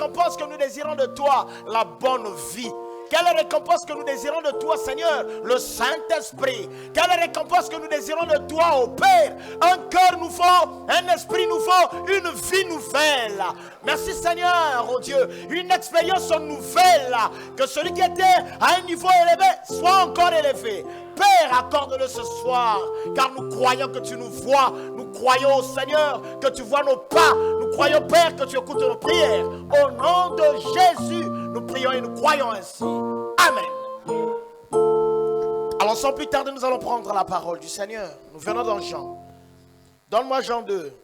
récompense que nous désirons de toi? La bonne vie. Quelle récompense que nous désirons de toi, Seigneur? Le Saint-Esprit. Quelle récompense que nous désirons de toi, ô Père? Un cœur nous faut, un esprit nous faut, une vie nouvelle. Merci, Seigneur, ô Dieu. Une expérience nouvelle. Que celui qui était à un niveau élevé soit encore élevé. Père, accorde-le ce soir, car nous croyons que tu nous vois. Nous croyons, Seigneur, que tu vois nos pas. Nous croyons, Père, que tu écoutes nos prières. Au nom de Jésus, nous prions et nous croyons ainsi. Amen. Alors, sans plus tarder, nous allons prendre la parole du Seigneur. Nous venons dans Jean. Donne-moi Jean 2.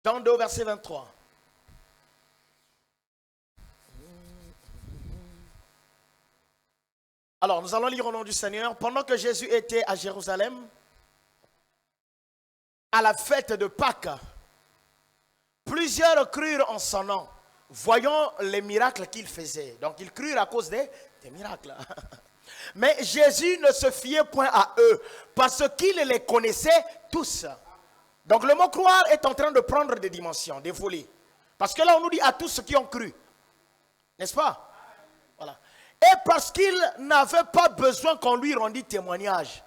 Jean 2, verset 23. Alors, nous allons lire au nom du Seigneur. Pendant que Jésus était à Jérusalem, à la fête de Pâques, plusieurs crurent en son nom, voyant les miracles qu'il faisait. Donc, ils crurent à cause des miracles. Mais Jésus ne se fiait point à eux, parce qu'il les connaissait tous. Donc, le mot croire est en train de prendre des dimensions, des volets. Parce que là, on nous dit à tous ceux qui ont cru. N'est-ce pas? Voilà. Et parce qu'il n'avait pas besoin qu'on lui rendît témoignage.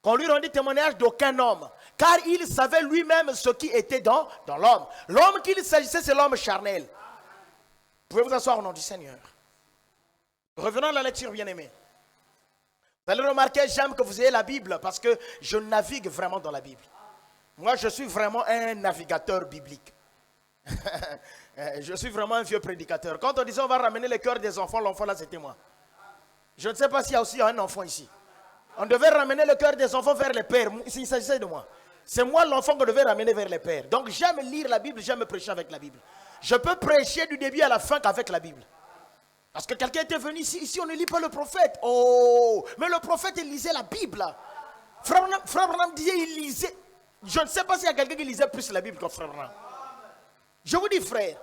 Qu'on lui rendît témoignage d'aucun homme. Car il savait lui-même ce qui était dans l'homme. L'homme qu'il s'agissait, c'est l'homme charnel. Vous pouvez vous asseoir au nom du Seigneur. Revenons à la lecture, bien-aimés. Vous allez remarquer, j'aime que vous ayez la Bible parce que je navigue vraiment dans la Bible. Moi, je suis vraiment un navigateur biblique. Je suis vraiment un vieux prédicateur. Quand on disait on va ramener le cœur des enfants, l'enfant là c'était moi. Je ne sais pas s'il y a aussi un enfant ici. On devait ramener le cœur des enfants vers les pères. Il s'agissait de moi. C'est moi l'enfant qu'on devait ramener vers les pères. Donc j'aime lire la Bible, j'aime prêcher avec la Bible. Je peux prêcher du début à la fin qu'avec la Bible. Parce que quelqu'un était venu ici, ici on ne lit pas le prophète. Oh, mais le prophète il lisait la Bible. Frère Branham disait il lisait. Je ne sais pas s'il y a quelqu'un qui lisait plus la Bible que Frère Branham. Je vous dis frère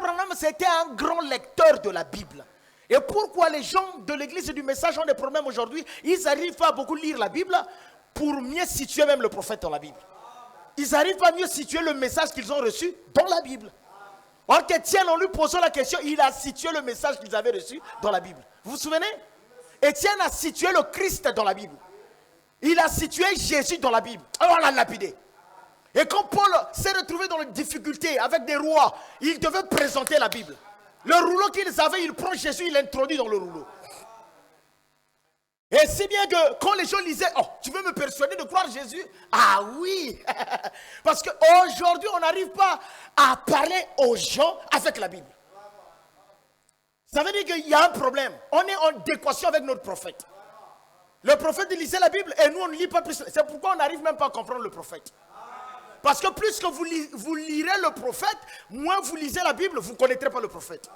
Branham c'était un grand lecteur de la Bible. Et pourquoi les gens de l'église du message ont des problèmes aujourd'hui? Ils n'arrivent pas à beaucoup lire la Bible pour mieux situer même le prophète dans la Bible. Ils n'arrivent pas à mieux situer le message qu'ils ont reçu dans la Bible. Or qu'Étienne, en lui posant la question, il a situé le message qu'ils avaient reçu dans la Bible. Vous vous souvenez? Étienne a situé le Christ dans la Bible. Il a situé Jésus dans la Bible. Alors on l'a lapidé. Et quand Paul s'est retrouvé dans les difficultés avec des rois, il devait présenter la Bible. Le rouleau qu'ils avaient, il prend Jésus, il l'introduit dans le rouleau. Et si bien que quand les gens lisaient, oh, tu veux me persuader de croire Jésus? Ah oui. Parce qu'aujourd'hui, on n'arrive pas à parler aux gens avec la Bible. Ça veut dire qu'il y a un problème. On est en adéquation avec notre prophète. Le prophète lisait la Bible et nous, on ne lit pas plus. C'est pourquoi on n'arrive même pas à comprendre le prophète. Parce que plus que vous lirez le prophète, moins vous lisez la Bible, vous ne connaîtrez pas le prophète.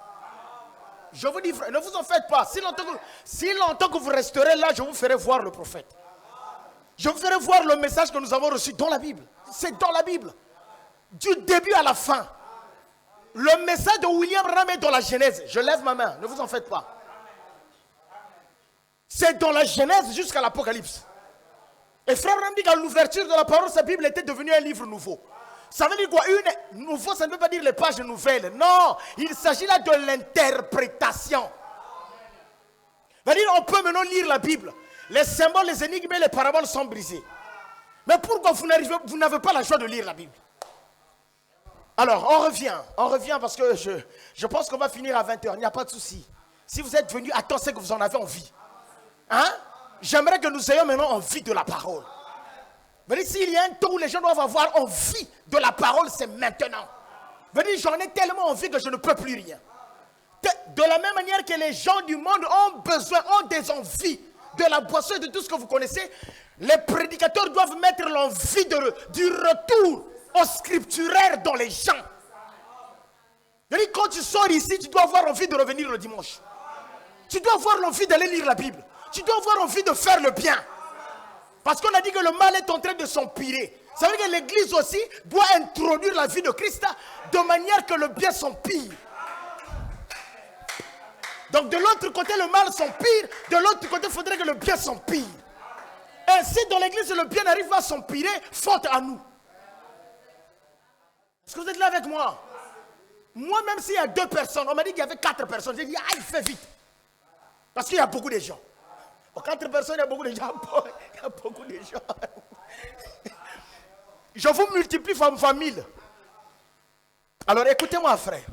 Je vous dis, frère, ne vous en faites pas. Si longtemps que vous resterez là, je vous ferai voir le prophète. Je vous ferai voir le message que nous avons reçu dans la Bible. C'est dans la Bible. Du début à la fin. Le message de William Branham est dans la Genèse. Je lève ma main, ne vous en faites pas. C'est dans la Genèse jusqu'à l'Apocalypse. Et frère Branham dit qu'à l'ouverture de la parole, sa Bible était devenue un livre nouveau. Ça veut dire quoi? Nouveau, ça ne veut pas dire les pages nouvelles. Non, il s'agit là de l'interprétation. Ça veut dire on peut maintenant lire la Bible. Les symboles, les énigmes et les paraboles sont brisés. Mais pourquoi vous n'avez pas la joie de lire la Bible? Alors, on revient parce que je pense qu'on va finir à 20h. Il n'y a pas de souci. Si vous êtes venu, attendez que vous en avez envie. Hein? J'aimerais que nous ayons maintenant envie de la parole. Mais s'il y a un temps où les gens doivent avoir envie de la parole, c'est maintenant. J'en ai tellement envie que je ne peux plus rien. De la même manière que les gens du monde ont des envies de la boisson et de tout ce que vous connaissez, les prédicateurs doivent mettre l'envie du retour au scripturaire dans les gens. Quand tu sors ici, tu dois avoir envie de revenir le dimanche. Tu dois avoir l'envie d'aller lire la Bible. Tu dois avoir envie de faire le bien. Parce qu'on a dit que le mal est en train de s'empirer. Ça veut dire que l'église aussi doit introduire la vie de Christ de manière que le bien s'empire. Donc de l'autre côté, le mal s'empire. De l'autre côté, il faudrait que le bien s'empire. Et si dans l'église le bien arrive à s'empirer, faute à nous. Est-ce que vous êtes là avec moi? Moi, même s'il y a 2 personnes, on m'a dit qu'il y avait 4 personnes. J'ai dit, ah, il fait vite. Parce qu'il y a beaucoup de gens. Pour 4 personnes, il y a beaucoup de gens. Il y a beaucoup de gens. Je vous multiplie fois 1000. Alors écoutez-moi, frère.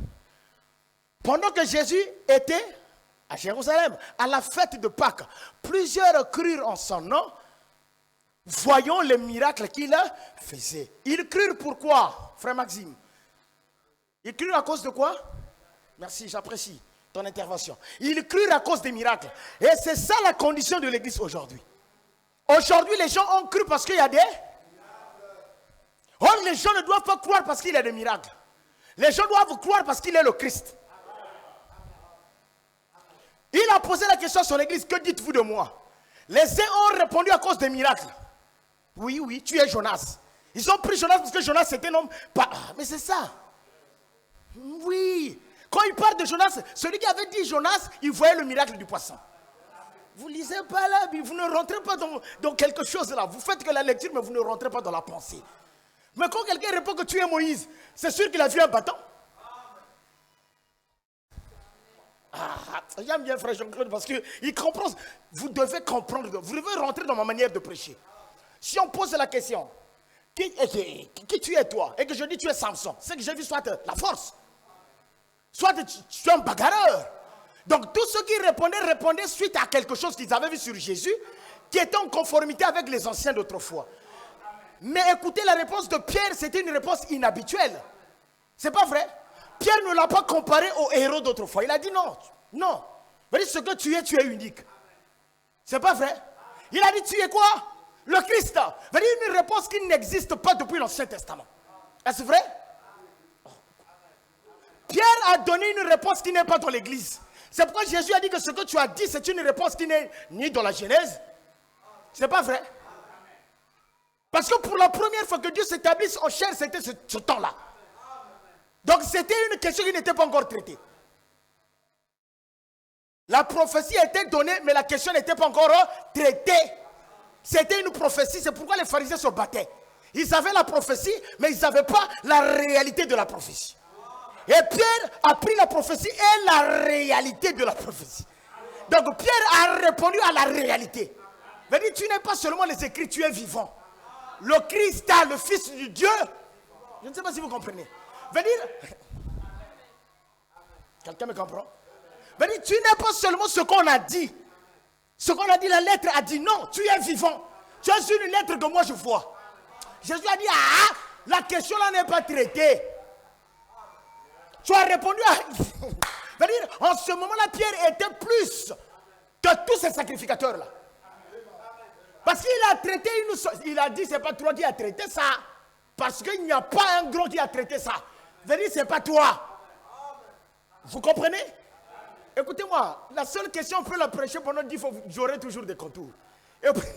Pendant que Jésus était à Jérusalem, à la fête de Pâques, plusieurs crurent en son nom, voyant les miracles qu'il faisait. Ils crurent pourquoi, frère Maxime? Ils crurent à cause de quoi? Merci, j'apprécie ton intervention. Ils crurent à cause des miracles. Et c'est ça la condition de l'église aujourd'hui. Aujourd'hui, les gens ont cru parce qu'il y a des... Or, les gens ne doivent pas croire parce qu'il y a des miracles. Les gens doivent croire parce qu'il est le Christ. Il a posé la question sur l'église, que dites-vous de moi? Les uns ont répondu à cause des miracles. Oui, oui, tu es Jonas. Ils ont pris Jonas parce que Jonas c'était un homme... Mais c'est ça. Oui. Quand il parle de Jonas, celui qui avait dit Jonas, il voyait le miracle du poisson. Vous ne lisez pas là, vous ne rentrez pas dans quelque chose là. Vous faites que la lecture, mais vous ne rentrez pas dans la pensée. Mais quand quelqu'un répond que tu es Moïse, c'est sûr qu'il a vu un bâton. J'aime bien frère Jean-Claude parce qu'il comprend. Vous devez comprendre, vous devez rentrer dans ma manière de prêcher. Si on pose la question, qui tu es toi? Et que je dis tu es Samson, c'est que j'ai vu soit la force, soit tu es un bagarreur. Donc tous ceux qui répondaient suite à quelque chose qu'ils avaient vu sur Jésus, qui était en conformité avec les anciens d'autrefois. Mais écoutez, la réponse de Pierre, c'était une réponse inhabituelle. C'est pas vrai? Pierre ne l'a pas comparé aux héros d'autrefois. Il a dit non, non. Il a dit ce que tu es unique. C'est pas vrai? Il a dit tu es quoi? Le Christ. Il a dit une réponse qui n'existe pas depuis l'Ancien Testament. Est-ce vrai? Pierre a donné une réponse qui n'est pas dans l'église. C'est pourquoi Jésus a dit que ce que tu as dit, c'est une réponse qui n'est ni dans la Genèse. C'est pas vrai? Parce que pour la première fois que Dieu s'établisse en chair, c'était ce temps-là. Donc c'était une question qui n'était pas encore traitée. La prophétie a été donnée, mais la question n'était pas encore traitée. C'était une prophétie, c'est pourquoi les pharisiens se battaient. Ils avaient la prophétie, mais ils n'avaient pas la réalité de la prophétie. Et Pierre a pris la prophétie et la réalité de la prophétie. Donc Pierre a répondu à la réalité. Il a dit, tu n'es pas seulement les écrits, tu es vivant. Le Christ, le Fils du Dieu. Je ne sais pas si vous comprenez. Veut dire, quelqu'un me comprend? Veut dire, tu n'es pas seulement ce qu'on a dit. Ce qu'on a dit, la lettre a dit non, tu es vivant. Tu es une lettre que moi je vois. Jésus a dit, la question là n'est pas traitée. Tu as répondu à... Veut dire, en ce moment-là, Pierre était plus que tous ces sacrificateurs-là. Parce qu'il a traité il a dit, c'est pas toi qui as traité ça. Parce qu'il n'y a pas un gros qui a traité ça. Veut dire, c'est pas toi. Vous comprenez? Écoutez-moi, la seule question, on peut la prêcher pendant 10 fois, j'aurai toujours des contours. Et puis,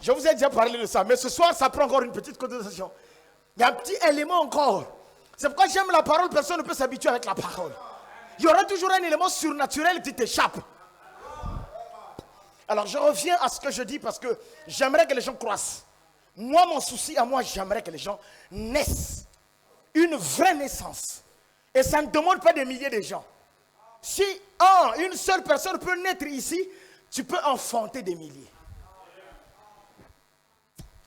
je vous ai déjà parlé de ça, mais ce soir, ça prend encore une petite conversation. Il y a un petit élément encore. C'est pourquoi j'aime la parole, personne ne peut s'habituer avec la parole. Il y aura toujours un élément surnaturel qui t'échappe. Alors, je reviens à ce que je dis parce que j'aimerais que les gens croissent. Moi, mon souci à moi, j'aimerais que les gens naissent. Une vraie naissance. Et ça ne demande pas des milliers de gens. Si une seule personne peut naître ici, tu peux enfanter des milliers.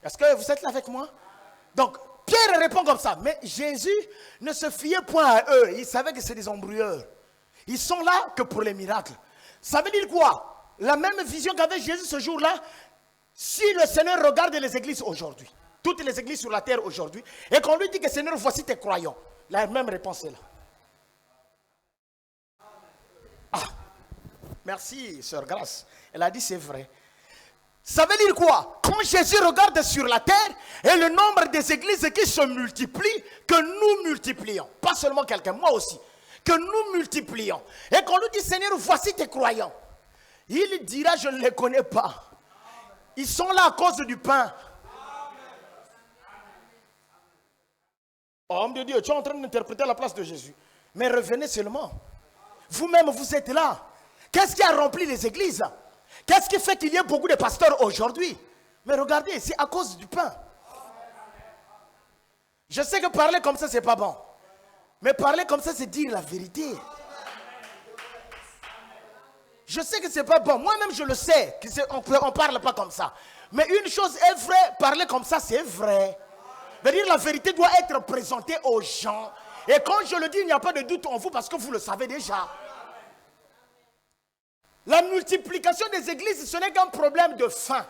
Est-ce que vous êtes là avec moi? Donc, Pierre répond comme ça. Mais Jésus ne se fiait point à eux. Il savait que c'est des embrouilleurs. Ils sont là que pour les miracles. Ça veut dire quoi? La même vision qu'avait Jésus ce jour-là, si le Seigneur regarde les églises aujourd'hui, toutes les églises sur la terre aujourd'hui, et qu'on lui dit que Seigneur, voici tes croyants, la même réponse est là. Merci, sœur Grâce. Elle a dit c'est vrai. Ça veut dire quoi? Quand Jésus regarde sur la terre et le nombre des églises qui se multiplient, que nous multiplions. Pas seulement quelqu'un, moi aussi. Que nous multiplions. Et qu'on lui dit, Seigneur, voici tes croyants. Il dira, je ne les connais pas. Ils sont là à cause du pain. Homme de Dieu, tu es en train d'interpréter la place de Jésus. Mais revenez seulement. Vous-même, vous êtes là. Qu'est-ce qui a rempli les églises? Qu'est-ce qui fait qu'il y ait beaucoup de pasteurs aujourd'hui? Mais regardez, c'est à cause du pain. Je sais que parler comme ça, c'est pas bon. Mais parler comme ça, c'est dire la vérité. Je sais que c'est pas bon. Moi-même, je le sais. On ne parle pas comme ça. Mais une chose est vraie, parler comme ça, c'est vrai. Veut dire la vérité doit être présentée aux gens. Et quand je le dis, il n'y a pas de doute en vous parce que vous le savez déjà. La multiplication des églises, ce n'est qu'un problème de faim.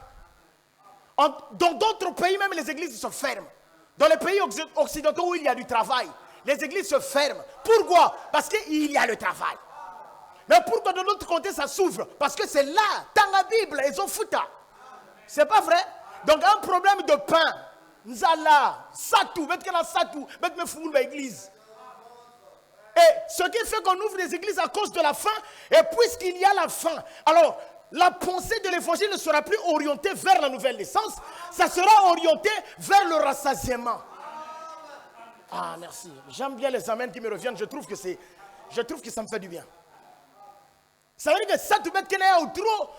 Dans d'autres pays, même les églises se ferment. Dans les pays occidentaux où il y a du travail, les églises se ferment. Pourquoi? Parce qu'il y a le travail. Mais pourquoi de l'autre côté ça s'ouvre? Parce que c'est là, dans la Bible, ils ont foutu. C'est pas vrai? Donc un problème de pain. Nzala, satou, mettez la satou, mettez fou l'église. Et ce qui fait qu'on ouvre des églises à cause de la faim, et puisqu'il y a la faim, alors la pensée de l'évangile ne sera plus orientée vers la nouvelle naissance, ça sera orienté vers le rassasiement. Ah, merci. J'aime bien les amens qui me reviennent, je trouve que ça me fait du bien. Ça veut dire que ça, tu mets qu'il y a trop,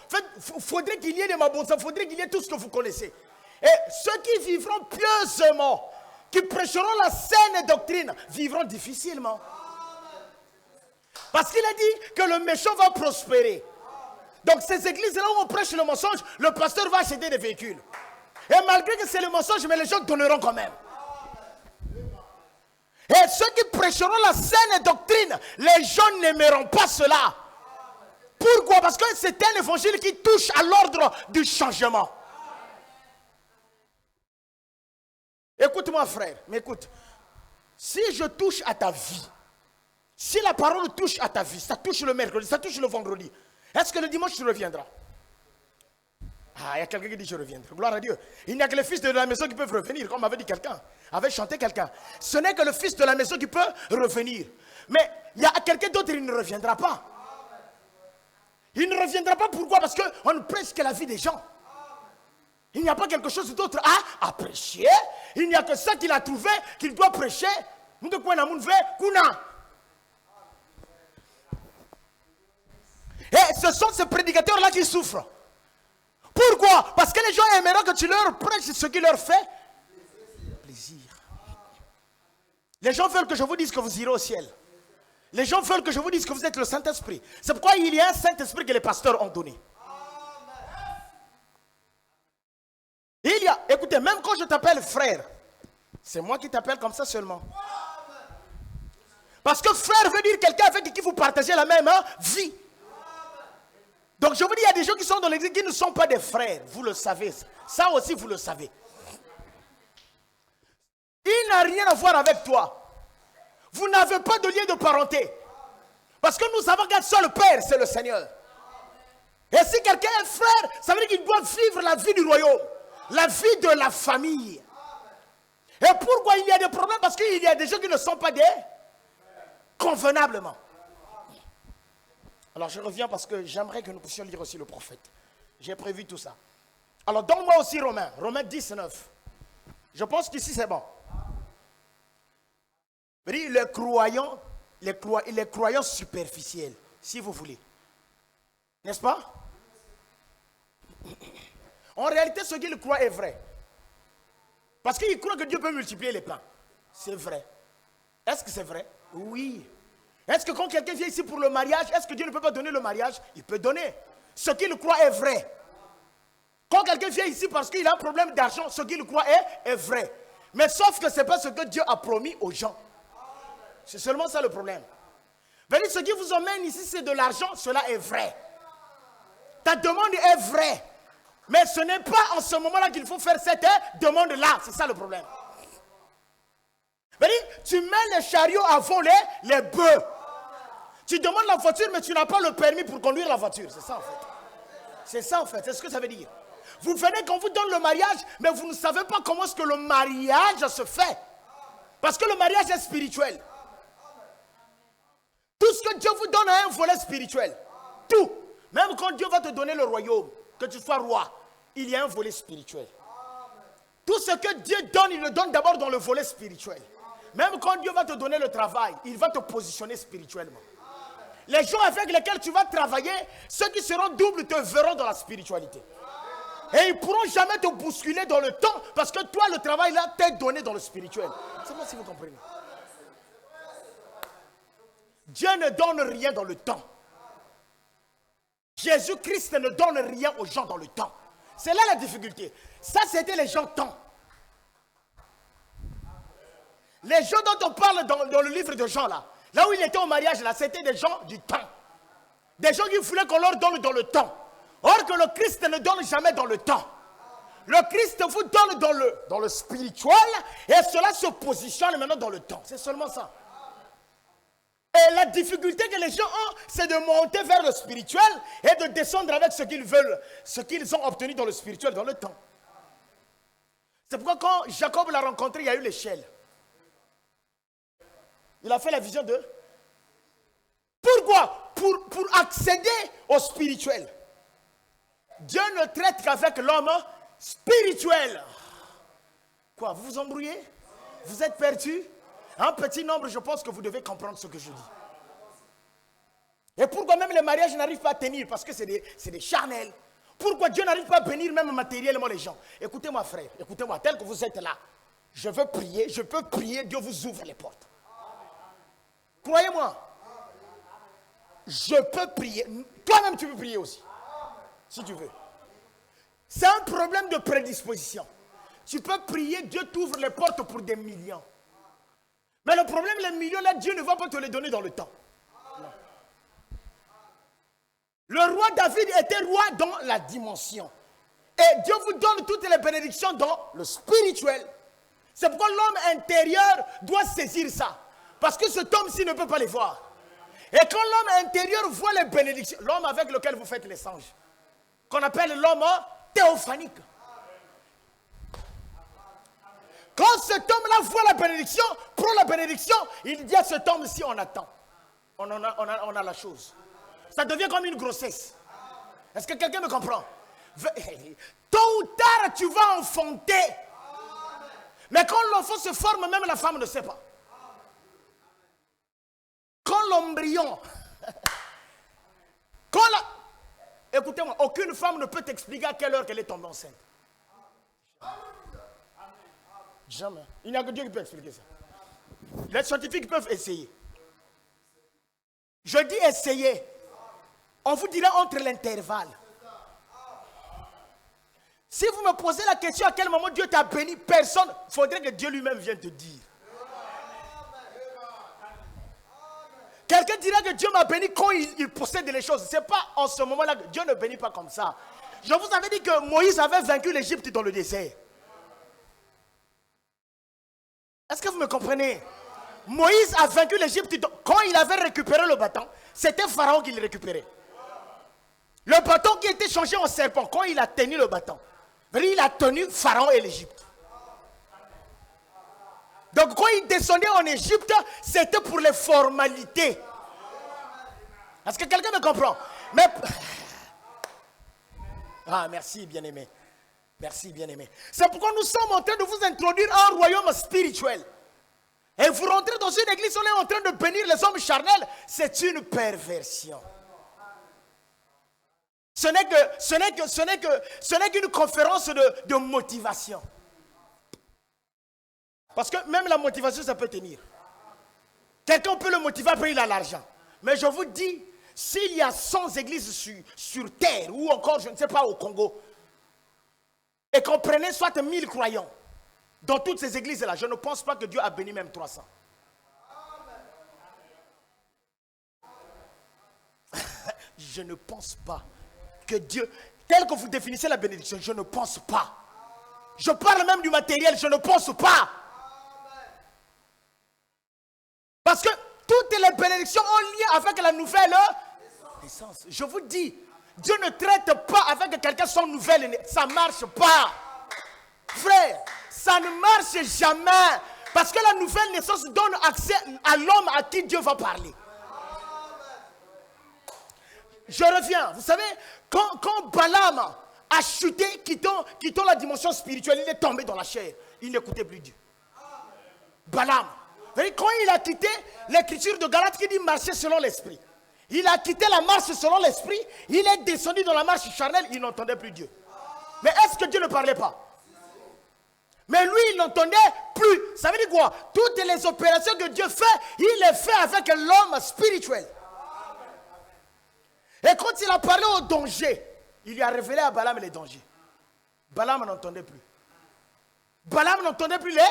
faudrait qu'il y ait des mabonzas, faudrait qu'il y ait tout ce que vous connaissez. Et ceux qui vivront pieusement, qui prêcheront la saine doctrine, vivront difficilement. Parce qu'il a dit que le méchant va prospérer. Donc ces églises-là où on prêche le mensonge, le pasteur va acheter des véhicules. Et malgré que c'est le mensonge, mais les gens donneront quand même. Et ceux qui prêcheront la saine doctrine, les gens n'aimeront pas cela. Pourquoi? Parce que c'est un évangile qui touche à l'ordre du changement. Écoute-moi frère, m'écoute. Si je touche à ta vie, si la parole touche à ta vie, ça touche le mercredi, ça touche le vendredi, est-ce que le dimanche tu reviendras? Ah, il y a quelqu'un qui dit je reviendrai. Gloire à Dieu. Il n'y a que les fils de la maison qui peuvent revenir, comme avait dit quelqu'un, avait chanté quelqu'un. Ce n'est que le fils de la maison qui peut revenir. Mais il y a quelqu'un d'autre, il ne reviendra pas. Il ne reviendra pas, pourquoi? Parce qu'on ne prêche que la vie des gens. Il n'y a pas quelque chose d'autre à prêcher. Il n'y a que ça qu'il a trouvé, qu'il doit prêcher. Et ce sont ces prédicateurs-là qui souffrent. Pourquoi? Parce que les gens aimeront que tu leur prêches ce qui leur fait plaisir. Les gens veulent que je vous dise que vous irez au ciel. Les gens veulent que je vous dise que vous êtes le Saint-Esprit. C'est pourquoi il y a un Saint-Esprit que les pasteurs ont donné. Il y a, écoutez, même quand je t'appelle frère, c'est moi qui t'appelle comme ça seulement. Parce que frère veut dire quelqu'un avec qui vous partagez la même vie. Donc je vous dis, il y a des gens qui sont dans l'église qui ne sont pas des frères. Vous le savez. Ça aussi, vous le savez. Il n'a rien à voir avec toi. Vous n'avez pas de lien de parenté. Parce que nous savons qu'un seul Père, c'est le Seigneur. Et si quelqu'un est frère, ça veut dire qu'il doit vivre la vie du royaume. La vie de la famille. Et pourquoi il y a des problèmes? Parce qu'il y a des gens qui ne sont pas des convenablement. Alors je reviens parce que j'aimerais que nous puissions lire aussi le prophète. J'ai prévu tout ça. Alors donne-moi aussi Romains 19. Je pense qu'ici c'est bon. Les croyants superficiels, si vous voulez. N'est-ce pas? En réalité, ce qu'il croit est vrai. Parce qu'il croit que Dieu peut multiplier les pains. C'est vrai. Est-ce que c'est vrai? Oui. Est-ce que quand quelqu'un vient ici pour le mariage, est-ce que Dieu ne peut pas donner le mariage? Il peut donner. Ce qu'il croit est vrai. Quand quelqu'un vient ici parce qu'il a un problème d'argent, ce qu'il croit est vrai. Mais sauf que ce n'est pas ce que Dieu a promis aux gens. C'est seulement ça le problème. Venez, ce qui vous emmène ici, c'est de l'argent, cela est vrai. Ta demande est vraie. Mais ce n'est pas en ce moment-là qu'il faut faire cette demande-là. C'est ça le problème. Venez, tu mets les chariots avant les bœufs. Tu demandes la voiture, mais tu n'as pas le permis pour conduire la voiture. C'est ça en fait. C'est ça en fait. C'est ce que ça veut dire. Vous venez qu'on vous donne le mariage, mais vous ne savez pas comment est-ce que le mariage se fait. Parce que le mariage est spirituel. Tout ce que Dieu vous donne a un volet spirituel. Tout. Même quand Dieu va te donner le royaume, que tu sois roi, il y a un volet spirituel. Tout ce que Dieu donne, il le donne d'abord dans le volet spirituel. Même quand Dieu va te donner le travail, il va te positionner spirituellement. Les gens avec lesquels tu vas travailler, ceux qui seront doubles te verront dans la spiritualité. Et ils ne pourront jamais te bousculer dans le temps parce que toi, le travail là t'est donné dans le spirituel. C'est moi si vous comprenez. Dieu ne donne rien dans le temps. Jésus-Christ ne donne rien aux gens dans le temps. C'est là la difficulté. Ça, c'était les gens temps. Les gens dont on parle dans le livre de Jean là où il était au mariage là, c'était des gens du temps. Des gens qui voulaient qu'on leur donne dans le temps. Or que le Christ ne donne jamais dans le temps. Le Christ vous donne dans le spirituel et cela se positionne maintenant dans le temps. C'est seulement ça. Et la difficulté que les gens ont, c'est de monter vers le spirituel et de descendre avec ce qu'ils veulent, ce qu'ils ont obtenu dans le spirituel, dans le temps. C'est pourquoi quand Jacob l'a rencontré, il y a eu l'échelle. Il a fait la vision de... Pourquoi? Pour accéder au spirituel. Dieu ne traite qu'avec l'homme spirituel. Quoi, vous vous embrouillez? Vous êtes perdus? Un petit nombre, je pense que vous devez comprendre ce que je dis. Et pourquoi même les mariages n'arrivent pas à tenir? Parce que c'est des charnels. Pourquoi Dieu n'arrive pas à bénir même matériellement les gens? Écoutez-moi frère, écoutez-moi, tel que vous êtes là. Je veux prier, je peux prier, Dieu vous ouvre les portes. Croyez-moi. Je peux prier. Toi-même tu peux prier aussi. Si tu veux. C'est un problème de prédisposition. Tu peux prier, Dieu t'ouvre les portes pour des millions. Mais le problème, les millions là, Dieu ne va pas te les donner dans le temps. Non. Le roi David était roi dans la dimension. Et Dieu vous donne toutes les bénédictions dans le spirituel. C'est pourquoi l'homme intérieur doit saisir ça. Parce que cet homme-ci ne peut pas les voir. Et quand l'homme intérieur voit les bénédictions, l'homme avec lequel vous faites les anges, qu'on appelle l'homme théophanique. Quand cet homme-là voit la bénédiction, prend la bénédiction, il dit à cet homme-ci, on attend. On a la chose. Ça devient comme une grossesse. Est-ce que quelqu'un me comprend? Tôt ou tard, tu vas enfanter. Mais quand l'enfant se forme, même la femme ne sait pas. Quand l'embryon... Écoutez-moi, aucune femme ne peut t'expliquer à quelle heure qu'elle est tombée enceinte. Jamais. Il n'y a que Dieu qui peut expliquer ça. Les scientifiques peuvent essayer. Je dis essayer. On vous dira entre l'intervalle. Si vous me posez la question à quel moment Dieu t'a béni, personne, il faudrait que Dieu lui-même vienne te dire. Quelqu'un dira que Dieu m'a béni quand il possède les choses. Ce n'est pas en ce moment-là que Dieu ne bénit pas comme ça. Je vous avais dit que Moïse avait vaincu l'Égypte dans le désert. Est-ce que vous me comprenez? Moïse a vaincu l'Égypte quand il avait récupéré le bâton. C'était Pharaon qui le récupérait. Le bâton qui était changé en serpent, quand il a tenu le bâton, il a tenu Pharaon et l'Égypte. Donc quand il descendait en Égypte, c'était pour les formalités. Est-ce que quelqu'un me comprend? Mais... Ah, merci bien-aimé. Merci bien-aimé. C'est pourquoi nous sommes en train de vous introduire un royaume spirituel. Et vous rentrez dans une église, on est en train de bénir les hommes charnels. C'est une perversion. Ce n'est qu'une conférence de motivation. Parce que même la motivation, ça peut tenir. Quelqu'un peut le motiver, après il a l'argent. Mais je vous dis, s'il y a 100 églises sur terre, ou encore, je ne sais pas, au Congo, et qu'on prenait soit 1000 croyants, dans toutes ces églises-là, je ne pense pas que Dieu a béni même 300. Je ne pense pas que Dieu, tel que vous définissez la bénédiction, je ne pense pas. Je parle même du matériel, je ne pense pas. Parce que toutes les bénédictions ont lien avec la nouvelle naissance. Je vous dis, Dieu ne traite pas avec quelqu'un son nouvelle naissance. Ça ne marche pas. Frère, ça ne marche jamais. Parce que la nouvelle naissance donne accès à l'homme à qui Dieu va parler. Je reviens. Vous savez, quand Balaam a chuté, quittant la dimension spirituelle, il est tombé dans la chair. Il n'écoutait plus Dieu. Balaam. Quand il a quitté l'écriture de Galates qui dit marcher selon l'esprit. Il a quitté la marche selon l'esprit. Il est descendu dans la marche charnelle. Il n'entendait plus Dieu. Mais est-ce que Dieu ne parlait pas? Mais lui, il n'entendait plus. Ça veut dire quoi? Toutes les opérations que Dieu fait, il les fait avec l'homme spirituel. Et quand il a parlé au danger, il lui a révélé à Balaam les dangers. Balaam n'entendait plus. Balaam n'entendait plus les...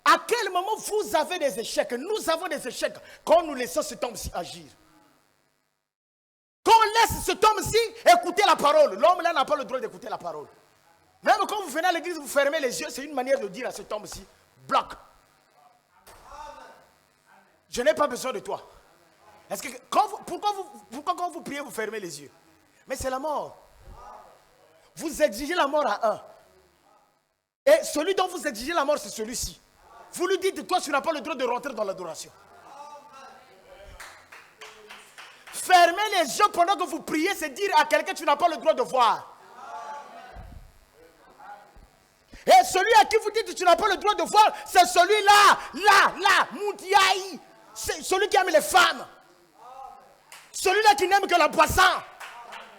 À quel moment vous avez des échecs? Nous avons des échecs quand nous laissons cet homme-ci agir. Quand on laisse cet homme-ci écouter la parole, l'homme là n'a pas le droit d'écouter la parole. Même quand vous venez à l'église, vous fermez les yeux, c'est une manière de dire à cet homme-ci, bloque. Je n'ai pas besoin de toi. Est-ce que, pourquoi quand vous priez, vous fermez les yeux? Mais c'est la mort. Vous exigez la mort à un. Et celui dont vous exigez la mort, c'est celui-ci. Vous lui dites, toi, tu n'as pas le droit de rentrer dans l'adoration. Fermer les yeux pendant que vous priez, c'est dire à quelqu'un, tu n'as pas le droit de voir. Et celui à qui vous dites, tu n'as pas le droit de voir, c'est celui-là, là, Moutiaï. C'est celui qui aime les femmes. Celui-là qui n'aime que la boisson.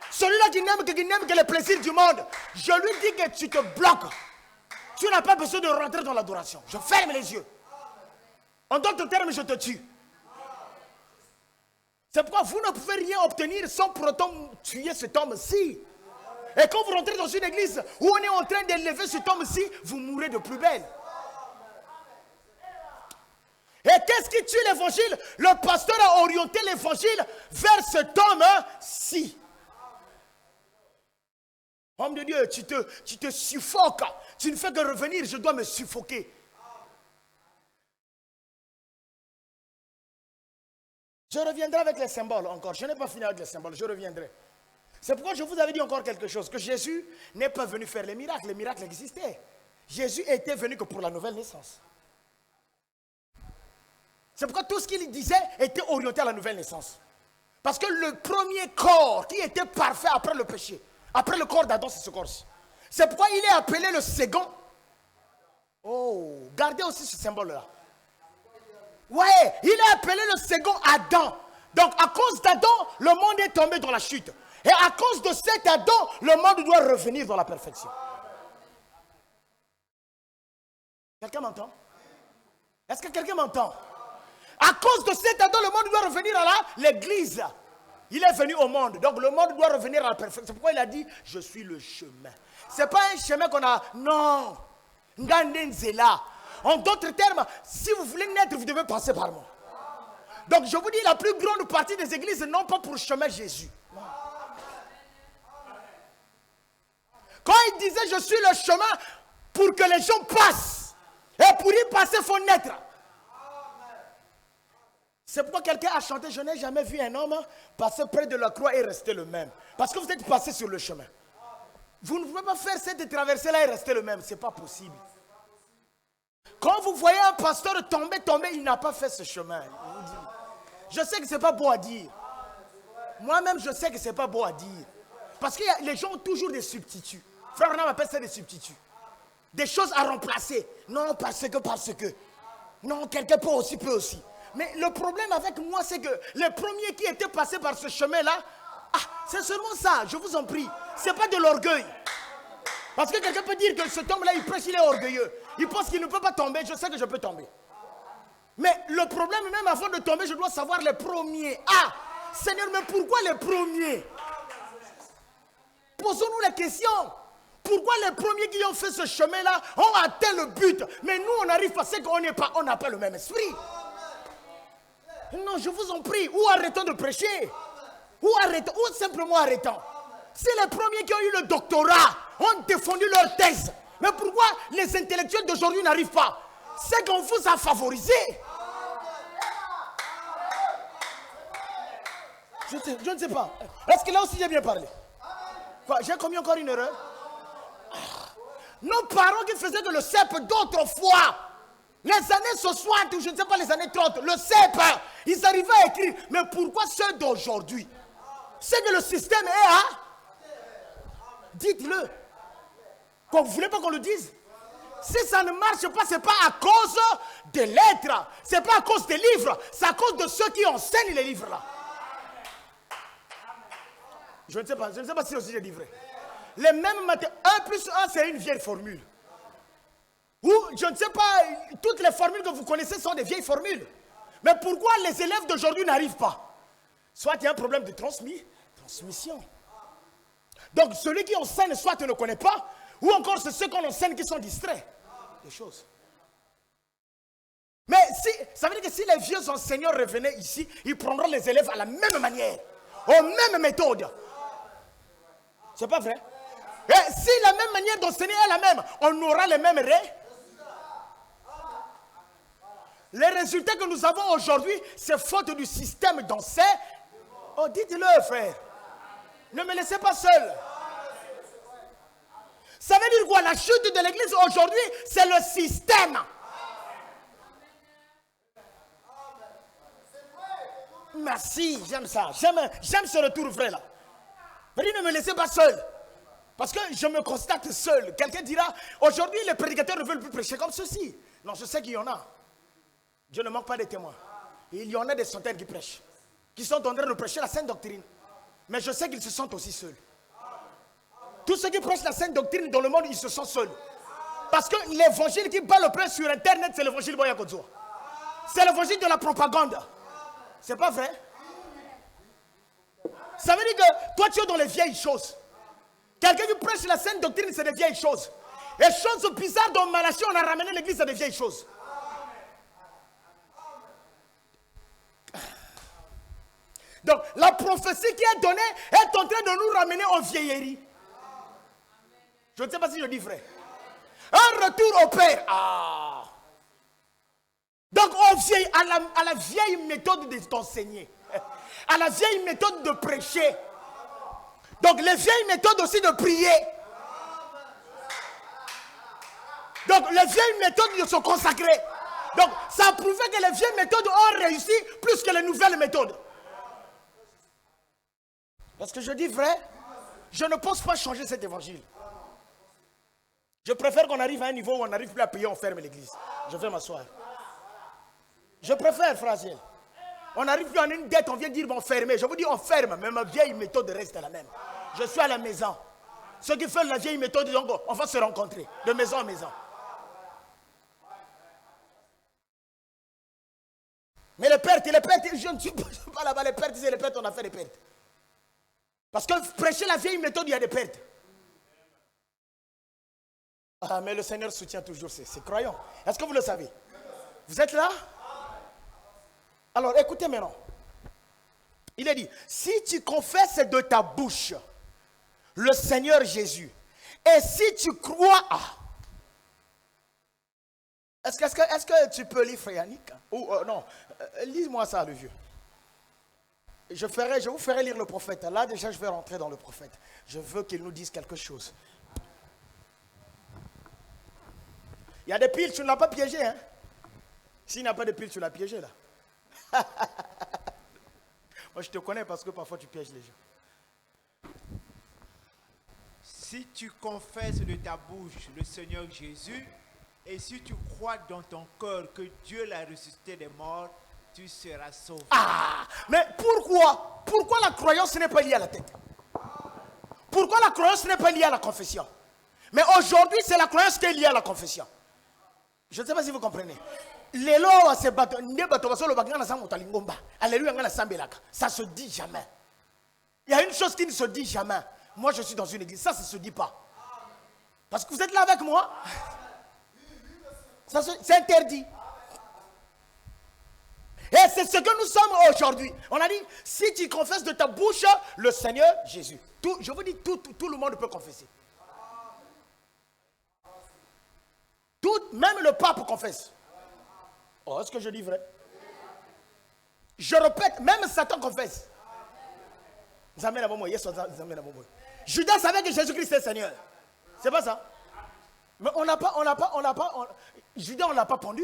Celui-là qui n'aime que les plaisirs du monde. Je lui dis que tu te bloques. Tu n'as pas besoin de rentrer dans l'adoration. Je ferme les yeux. En d'autres termes, je te tue. C'est pourquoi vous ne pouvez rien obtenir sans pour autant tuer cet homme-ci. Et quand vous rentrez dans une église où on est en train d'élever cet homme-ci, vous mourrez de plus belle. Et qu'est-ce qui tue l'évangile? Le pasteur a orienté l'évangile vers cet homme-ci. Homme de Dieu, tu te suffoques. Tu ne fais que revenir, je dois me suffoquer. Je reviendrai avec les symboles encore. Je n'ai pas fini avec les symboles, je reviendrai. C'est pourquoi je vous avais dit encore quelque chose. Que Jésus n'est pas venu faire les miracles. Les miracles existaient. Jésus était venu que pour la nouvelle naissance. C'est pourquoi tout ce qu'il disait était orienté à la nouvelle naissance. Parce que le premier corps qui était parfait après le péché, après le corps d'Adam, c'est ce corps-ci. C'est pourquoi il est appelé le second. Oh, gardez aussi ce symbole-là. Ouais, il est appelé le second Adam. Donc à cause d'Adam, le monde est tombé dans la chute. Et à cause de cet Adam, le monde doit revenir dans la perfection. Quelqu'un m'entend? Est-ce que quelqu'un m'entend? À cause de cet Adam, le monde doit revenir à l'église. Il est venu au monde, donc le monde doit revenir à la perfection. C'est pourquoi il a dit, je suis le chemin. Ce n'est pas un chemin qu'on a, non. Ngandenzela. En d'autres termes, si vous voulez naître, vous devez passer par moi. Donc je vous dis, la plus grande partie des églises n'ont pas pour chemin Jésus. Non. Quand il disait, je suis le chemin pour que les gens passent. Et pour y passer, il faut naître. C'est pourquoi quelqu'un a chanté, je n'ai jamais vu un homme passer près de la croix et rester le même. Parce que vous êtes passé sur le chemin. Vous ne pouvez pas faire cette traversée-là et rester le même. Ce n'est pas possible. Quand vous voyez un pasteur tomber, il n'a pas fait ce chemin. Je sais que ce n'est pas beau à dire. Moi-même, je sais que ce n'est pas beau à dire. Parce que les gens ont toujours des substituts. Frère Renard appelle ça des substituts. Des choses à remplacer. Non, parce que. Non, quelqu'un peut aussi. Mais le problème avec moi, c'est que les premiers qui étaient passés par ce chemin-là, c'est seulement ça, je vous en prie. Ce n'est pas de l'orgueil. Parce que quelqu'un peut dire que cet homme-là, il prêche, il est orgueilleux. Il pense qu'il ne peut pas tomber, je sais que je peux tomber. Mais le problème, même avant de tomber, je dois savoir les premiers. Seigneur, mais pourquoi les premiers? Posons-nous la question. Pourquoi les premiers qui ont fait ce chemin-là ont atteint le but? Mais nous, on n'arrive pas, c'est qu'on n'a pas le même esprit. Non, je vous en prie, ou arrêtons de prêcher, ou simplement arrêtons. C'est les premiers qui ont eu le doctorat, ont défendu leur thèse. Mais pourquoi les intellectuels d'aujourd'hui n'arrivent pas? C'est qu'on vous a favorisé. Je ne sais pas. Est-ce que là aussi j'ai bien parlé? Quoi, j'ai commis encore une erreur? Nos parents qui faisaient de le cep d'autrefois, les années 60 ou je ne sais pas les années 30, le cep, ils arrivaient à écrire. Mais pourquoi ceux d'aujourd'hui? C'est que le système est dites-le. Quoi, vous ne voulez pas qu'on le dise? Si ça ne marche pas, ce n'est pas à cause des lettres, ce n'est pas à cause des livres, c'est à cause de ceux qui enseignent les livres là. Je ne sais pas si aussi je dis vrai. Les mêmes mathématiques, 1 plus 1, c'est une vieille formule. Ou, je ne sais pas, toutes les formules que vous connaissez sont des vieilles formules. Mais pourquoi les élèves d'aujourd'hui n'arrivent pas? Soit il y a un problème de transmission. Donc, celui qui enseigne, soit ne connaît pas, ou encore c'est ceux qu'on enseigne qui sont distraits des choses. Mais si, ça veut dire que si les vieux enseignants revenaient ici, ils prendront les élèves à la même manière, aux mêmes méthodes. C'est pas vrai? Et si la même manière d'enseigner est la même, on aura les mêmes Les résultats que nous avons aujourd'hui, c'est faute du système d'enseignement. Oh, dites-le, frère. Ne me laissez pas seul. Ça veut dire quoi? La chute de l'église aujourd'hui, c'est le système. Merci, j'aime ça. J'aime ce retour vrai là. Ne me laissez pas seul. Parce que je me constate seul. Quelqu'un dira, aujourd'hui les prédicateurs ne veulent plus prêcher comme ceci. Non, je sais qu'il y en a. Je ne manque pas de témoins. Et il y en a des centaines qui prêchent. Qui sont en train de prêcher la sainte doctrine. Mais je sais qu'ils se sentent aussi seuls. Tous ceux qui prêchent la sainte doctrine dans le monde, ils se sentent seuls. Parce que l'évangile qui bat le plein sur Internet, c'est l'évangile Boyakodzo. C'est l'évangile de la propagande. C'est pas vrai? Ça veut dire que toi tu es dans les vieilles choses. Quelqu'un qui prêche la sainte doctrine, c'est des vieilles choses. Et choses bizarres dans Malachie, on a ramené l'église à des vieilles choses. Donc la prophétie qui est donnée est en train de nous ramener en vieillerie. Je ne sais pas si je dis vrai. Un retour au Père. Ah. Donc à la vieille méthode d'enseigner. À la vieille méthode de prêcher. Donc les vieilles méthodes aussi de prier. Donc les vieilles méthodes de se consacrer. Donc ça a prouvé que les vieilles méthodes ont réussi plus que les nouvelles méthodes. Parce que je dis vrai, je ne pense pas changer cet évangile. Je préfère qu'on arrive à un niveau où on n'arrive plus à payer, on ferme l'église. Je vais m'asseoir. Je préfère, frère Ciel. On n'arrive plus à une dette, on vient dire bon, fermer. Je vous dis on ferme, mais ma vieille méthode reste la même. Je suis à la maison. Ceux qui font la vieille méthode, donc, on va se rencontrer de maison en maison. Mais les pertes, je ne suis pas là-bas, les pertes, c'est les pertes, on a fait des pertes. Parce que prêcher la vieille méthode, il y a des pertes. Ah, mais le Seigneur soutient toujours ses croyants. Est-ce que vous le savez? Vous êtes là? Alors, écoutez maintenant. Il est dit, si tu confesses de ta bouche le Seigneur Jésus, et si tu crois à... Est-ce que tu peux lire, frère Yannick? Ou non, lis-moi ça, le vieux. Je vous ferai lire le prophète. Là, déjà, je vais rentrer dans le prophète. Je veux qu'il nous dise quelque chose. Il y a des piles, tu ne l'as pas piégé, hein? S'il n'y a pas de piles, tu l'as piégé, là. Moi, je te connais parce que parfois, tu pièges les gens. Si tu confesses de ta bouche le Seigneur Jésus, et si tu crois dans ton cœur que Dieu l'a ressuscité des morts, tu seras sauvé. Ah, mais pourquoi la croyance n'est pas liée à la tête? Pourquoi la croyance n'est pas liée à la confession? Mais aujourd'hui, c'est la croyance qui est liée à la confession. Je ne sais pas si vous comprenez. Ça se dit jamais. Il y a une chose qui ne se dit jamais. Moi, je suis dans une église. Ça ne se dit pas. Parce que vous êtes là avec moi. C'est interdit. Et c'est ce que nous sommes aujourd'hui. On a dit, si tu confesses de ta bouche le Seigneur Jésus. Je vous dis, tout le monde peut confesser. Même le pape confesse. Oh, est-ce que je dis vrai? Je répète, même Satan confesse. Judas savait que Jésus-Christ est Seigneur. C'est pas ça? Mais Judas, on ne l'a pas pendu.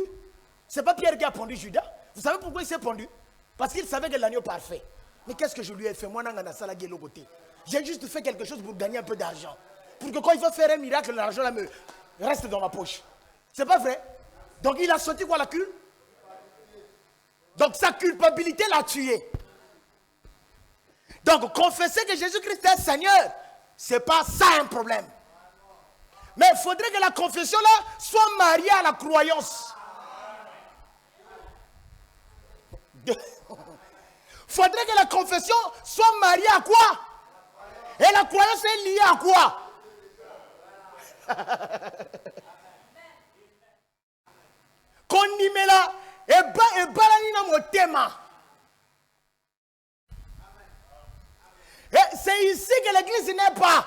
C'est pas Pierre qui a pendu Judas. Vous savez pourquoi il s'est pendu? Parce qu'il savait que l'agneau parfait. Mais qu'est-ce que je lui ai fait? Moi, j'ai juste fait quelque chose pour gagner un peu d'argent. Pour que quand il va faire un miracle, l'argent me reste dans ma poche. C'est pas vrai? Donc il a senti quoi, la culpe? Donc sa culpabilité l'a tué. Donc, confesser que Jésus-Christ est Seigneur, ce n'est pas ça un problème. Mais il faudrait que la confession là soit mariée à la croyance. Il faudrait que la confession soit mariée à quoi? Et la croyance est liée à quoi? Kondimela et balanina motema. Et c'est ici que l'église n'est pas.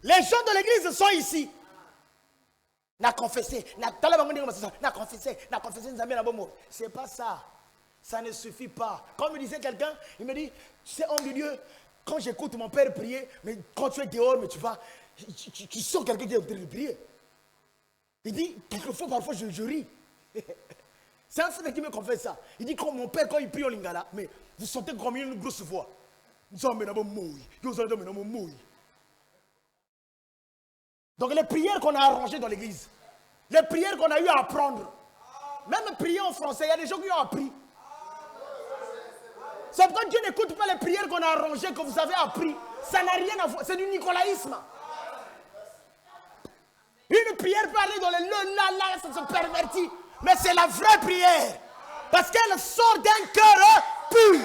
Les gens de l'église sont ici. Na confessé, na confessé, c'est pas ça. Ça ne suffit pas. Comme me disait quelqu'un, il me dit, c'est homme de Dieu, quand j'écoute mon père prier, mais quand tu es dehors, mais tu vas, tu sens quelqu'un qui est en train de prier. Il dit, quelquefois, parfois, je ris. C'est un frère qui me confesse ça. Il dit, quand mon père, quand il prie au Lingala, mais vous sentez comme une grosse voix. Donc les prières qu'on a arrangées dans l'église, les prières qu'on a eu à apprendre, même prier en français, il y a des gens qui ont appris. C'est pourquoi Dieu n'écoute pas les prières qu'on a arrangées, que vous avez appris. Ça n'a rien à voir, c'est du nicolaïsme. Une prière peut aller dans le ça se pervertit. Mais c'est la vraie prière. Parce qu'elle sort d'un cœur pur.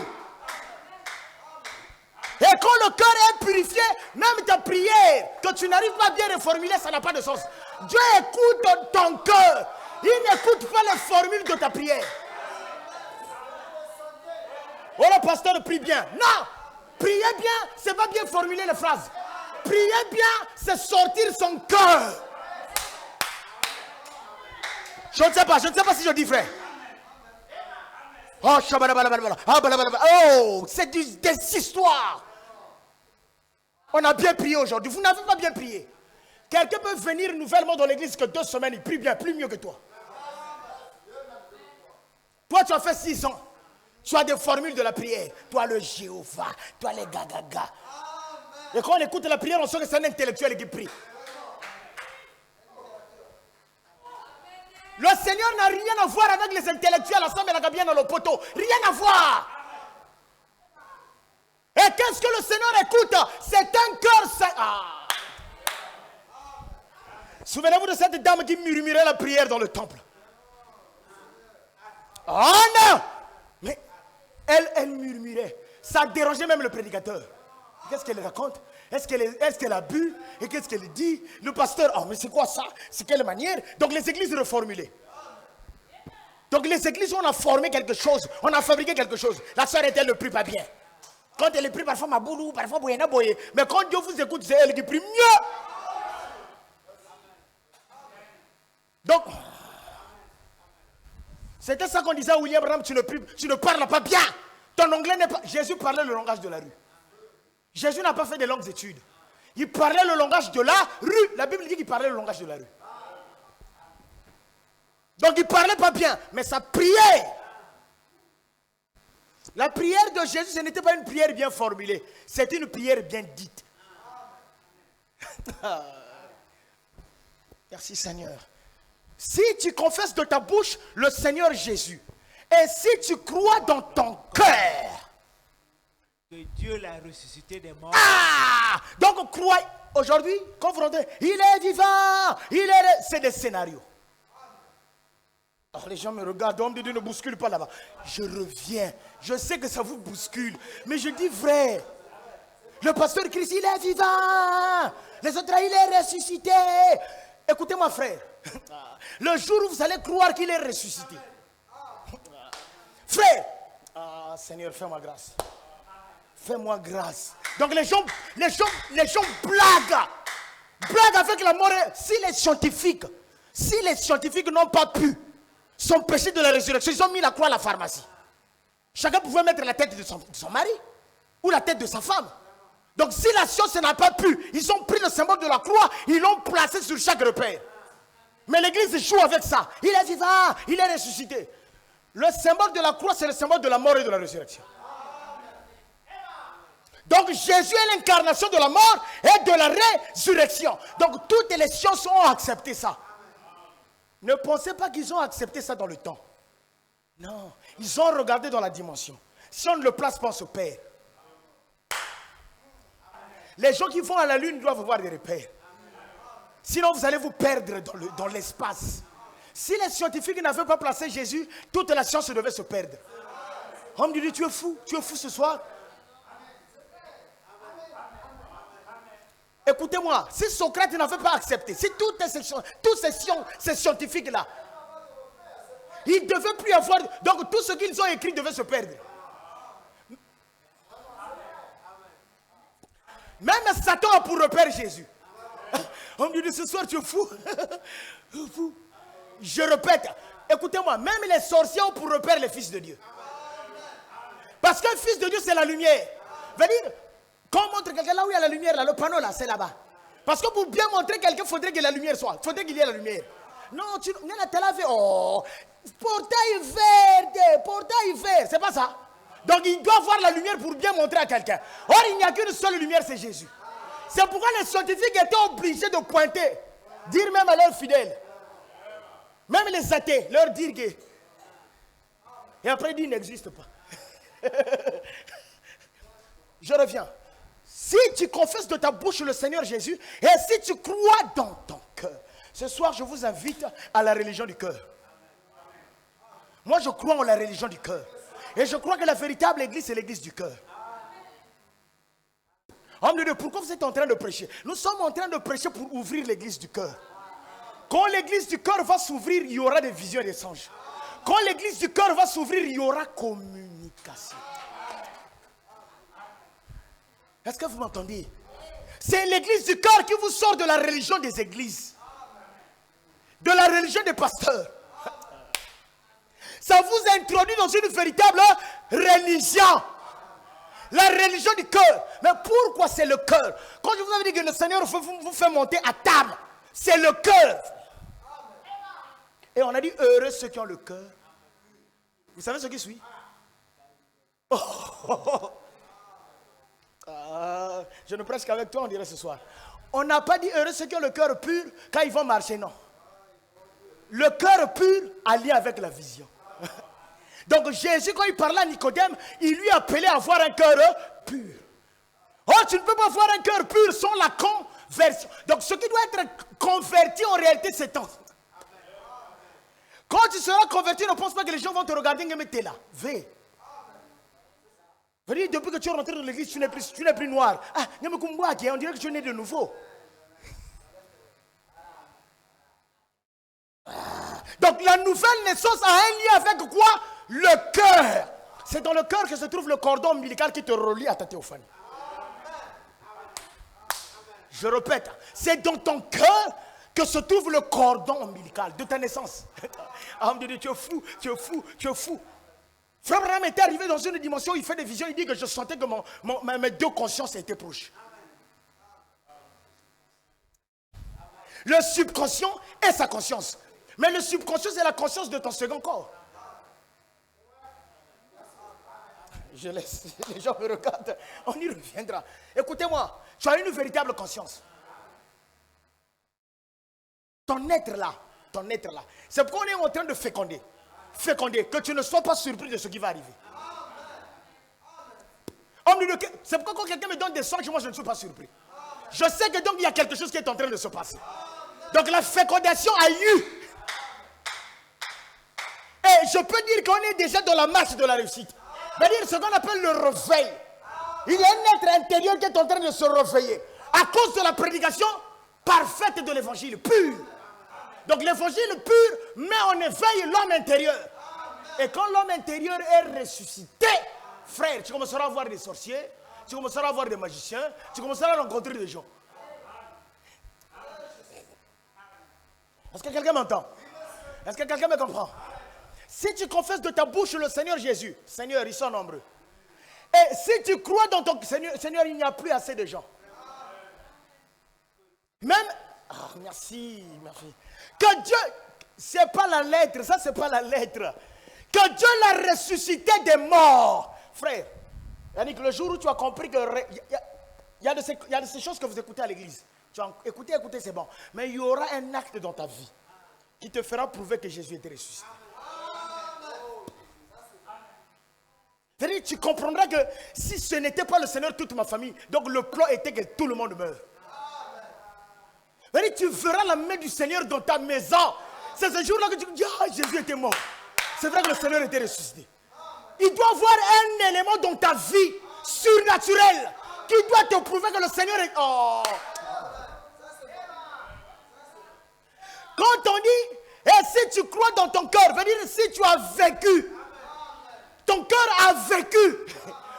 Et quand le cœur est purifié, même ta prière, que tu n'arrives pas à bien reformuler, ça n'a pas de sens. Dieu écoute ton cœur. Il n'écoute pas les formules de ta prière. Oh, le pasteur prie bien. Non! Prier bien, c'est pas bien formuler les phrases. Prier bien, c'est sortir son cœur. Je ne sais pas si je dis vrai. Oh, c'est des histoires. On a bien prié aujourd'hui. Vous n'avez pas bien prié. Quelqu'un peut venir nouvellement dans l'église que 2 semaines, il prie bien, plus mieux que toi. Toi, tu as fait 6 ans. Tu as des formules de la prière. Toi, le Jéhovah. Toi, les gagaga. Et quand on écoute la prière, on sent que c'est un intellectuel qui prie. Le Seigneur n'a rien à voir avec les intellectuels ensemble et la bien dans le poteau. Rien à voir. Et qu'est-ce que le Seigneur écoute? C'est un cœur saint. Ah. Souvenez-vous de cette dame qui murmurait la prière dans le temple. Oh non! Mais elle murmurait. Ça dérangeait même le prédicateur. Qu'est-ce qu'elle raconte? Est-ce qu'elle a bu? Et qu'est-ce qu'elle dit? Le pasteur, oh mais c'est quoi ça? C'est quelle manière? Donc les églises reformulées. Donc les églises, on a formé quelque chose. On a fabriqué quelque chose. La soeur elle ne prie pas bien. Quand elle prie, parfois Maboulou, parfois Boyena Boye. Mais quand Dieu vous écoute, c'est elle qui prie mieux. Donc, c'était ça qu'on disait à William Branham, tu ne parles pas bien. Ton anglais n'est pas... Jésus parlait le langage de la rue. Jésus n'a pas fait de longues études. Il parlait le langage de la rue. La Bible dit qu'il parlait le langage de la rue. Donc il ne parlait pas bien, mais sa prière. La prière de Jésus, ce n'était pas une prière bien formulée. C'était une prière bien dite. Merci Seigneur. Si tu confesses de ta bouche le Seigneur Jésus, et si tu crois dans ton cœur que Dieu l'a ressuscité des morts. Ah! Donc croyez. Aujourd'hui, quand vous rentrez, il est vivant, c'est des scénarios. Alors les gens me regardent, l'homme de Dieu ne bouscule pas là-bas. Je reviens, je sais que ça vous bouscule, mais je dis vrai. Le pasteur Christ, il est vivant. Les autres, il est ressuscité. Écoutez-moi frère, le jour où vous allez croire qu'il est ressuscité. Frère, ah Seigneur, fais-moi grâce. Fais-moi grâce. Donc les gens blaguent. Blaguent avec la mort. Si les scientifiques n'ont pas pu s'empêcher de la résurrection, ils ont mis la croix à la pharmacie. Chacun pouvait mettre la tête de son mari ou la tête de sa femme. Donc si la science n'a pas pu, ils ont pris le symbole de la croix, ils l'ont placé sur chaque repère. Mais l'église joue avec ça. Il est vivant, il est ressuscité. Le symbole de la croix, c'est le symbole de la mort et de la résurrection. Donc Jésus est l'incarnation de la mort et de la résurrection. Donc toutes les sciences ont accepté ça. Ne pensez pas qu'ils ont accepté ça dans le temps. Non, ils ont regardé dans la dimension. Si on ne le place pas, on se perd. Les gens qui vont à la lune doivent avoir des repères. Sinon, vous allez vous perdre dans l'espace. Si les scientifiques n'avaient pas placé Jésus, toute la science devait se perdre. On me dit, tu es fou ce soir. Écoutez-moi, si Socrate n'avait pas accepté, si tous ces scientifiques-là, ils ne devaient plus avoir... Donc tout ce qu'ils ont écrit devait se perdre. Même Satan a pour repère Jésus. On me dit, ce soir tu es fou. Fou. Je répète, écoutez-moi, même les sorciers ont pour repère les fils de Dieu. Parce qu'un fils de Dieu, c'est la lumière. Veut dire, quand on montre quelqu'un là où il y a la lumière, là, le panneau là, c'est là-bas. Parce que pour bien montrer quelqu'un, il faudrait que la lumière soit. Il faudrait qu'il y ait la lumière. Non, tu n'as vu. Oh, portail vert, c'est pas ça. Donc il doit voir la lumière pour bien montrer à quelqu'un. Or, il n'y a qu'une seule lumière, c'est Jésus. C'est pourquoi les scientifiques étaient obligés de pointer, dire même à leurs fidèles, même les athées, leur dire que. Et après, il n'existe pas. Je reviens. Si tu confesses de ta bouche le Seigneur Jésus, et si tu crois dans ton cœur, ce soir je vous invite à la religion du cœur. Moi je crois en la religion du cœur. Et je crois que la véritable église, c'est l'église du cœur. Homme de Dieu, pourquoi vous êtes en train de prêcher? Nous sommes en train de prêcher pour ouvrir l'église du cœur. Quand l'église du cœur va s'ouvrir, il y aura des visions et des songes. Quand l'église du cœur va s'ouvrir, il y aura communication. Est-ce que vous m'entendez? C'est l'église du cœur qui vous sort de la religion des églises. De la religion des pasteurs. Ça vous introduit dans une véritable religion. La religion du cœur. Mais pourquoi c'est le cœur? Quand je vous avais dit que le Seigneur vous fait monter à table, c'est le cœur. Et on a dit heureux ceux qui ont le cœur. Vous savez ce qui suit? Je ne prêche qu'avec toi, on dirait ce soir. On n'a pas dit heureux ceux qui ont le cœur pur quand ils vont marcher, non. Le cœur pur allié avec la vision. Donc Jésus, quand il parlait à Nicodème, il lui appelait à avoir un cœur pur. Oh, tu ne peux pas avoir un cœur pur sans la conversion. Donc ce qui doit être converti en réalité, c'est ton. Quand tu seras converti, ne pense pas que les gens vont te regarder et mettre là. Depuis que tu es rentré dans l'église, tu n'es plus noir. Ah, on dirait que tu es né de nouveau. Donc la nouvelle naissance a un lien avec quoi? Le cœur. C'est dans le cœur que se trouve le cordon ombilical qui te relie à ta théophanie. Je répète, c'est dans ton cœur que se trouve le cordon ombilical de ta naissance. Ah, tu es fou, tu es fou, tu es fou. Frère Branham était arrivé dans une dimension où il fait des visions, il dit que je sentais que mes deux consciences étaient proches. Le subconscient est sa conscience. Mais le subconscient, c'est la conscience de ton second corps. Je laisse, les gens me regardent, on y reviendra. Écoutez-moi, tu as une véritable conscience. Ton être là. C'est pourquoi on est en train de féconder. Que tu ne sois pas surpris de ce qui va arriver. C'est pourquoi quand quelqu'un me donne des songes, moi je ne suis pas surpris. Je sais que donc il y a quelque chose qui est en train de se passer. Donc la fécondation a eu. Et je peux dire qu'on est déjà dans la marche de la réussite. C'est-à-dire ce qu'on appelle le réveil. Il y a un être intérieur qui est en train de se réveiller. À cause de la prédication parfaite de l'évangile pur. Donc l'évangile pur met en éveil l'homme intérieur. Et quand l'homme intérieur est ressuscité, frère, tu commenceras à voir des sorciers, tu commenceras à voir des magiciens, tu commenceras à rencontrer des gens. Est-ce que quelqu'un m'entend? Est-ce que quelqu'un me comprend? Si tu confesses de ta bouche le Seigneur Jésus, Seigneur, ils sont nombreux. Et si tu crois dans ton Seigneur, il n'y a plus assez de gens. Même, merci. Que Dieu, c'est pas la lettre, ça c'est pas la lettre. Que Dieu l'a ressuscité des morts. Frère, Yannick, le jour où tu as compris que il y a de ces choses que vous écoutez à l'église. Tu as écouté, c'est bon. Mais il y aura un acte dans ta vie qui te fera prouver que Jésus était ressuscité. Tu comprendras que si ce n'était pas le Seigneur, toute ma famille, donc le plan était que tout le monde meure. Tu verras la main du Seigneur dans ta maison. C'est ce jour-là que tu dis, ah, Jésus était mort. C'est vrai que le Seigneur était ressuscité. Il doit y avoir un élément dans ta vie surnaturel qui doit te prouver que le Seigneur est... Oh. Quand on dit, et si tu crois dans ton cœur, veut dire si tu as vécu, ton cœur a vécu.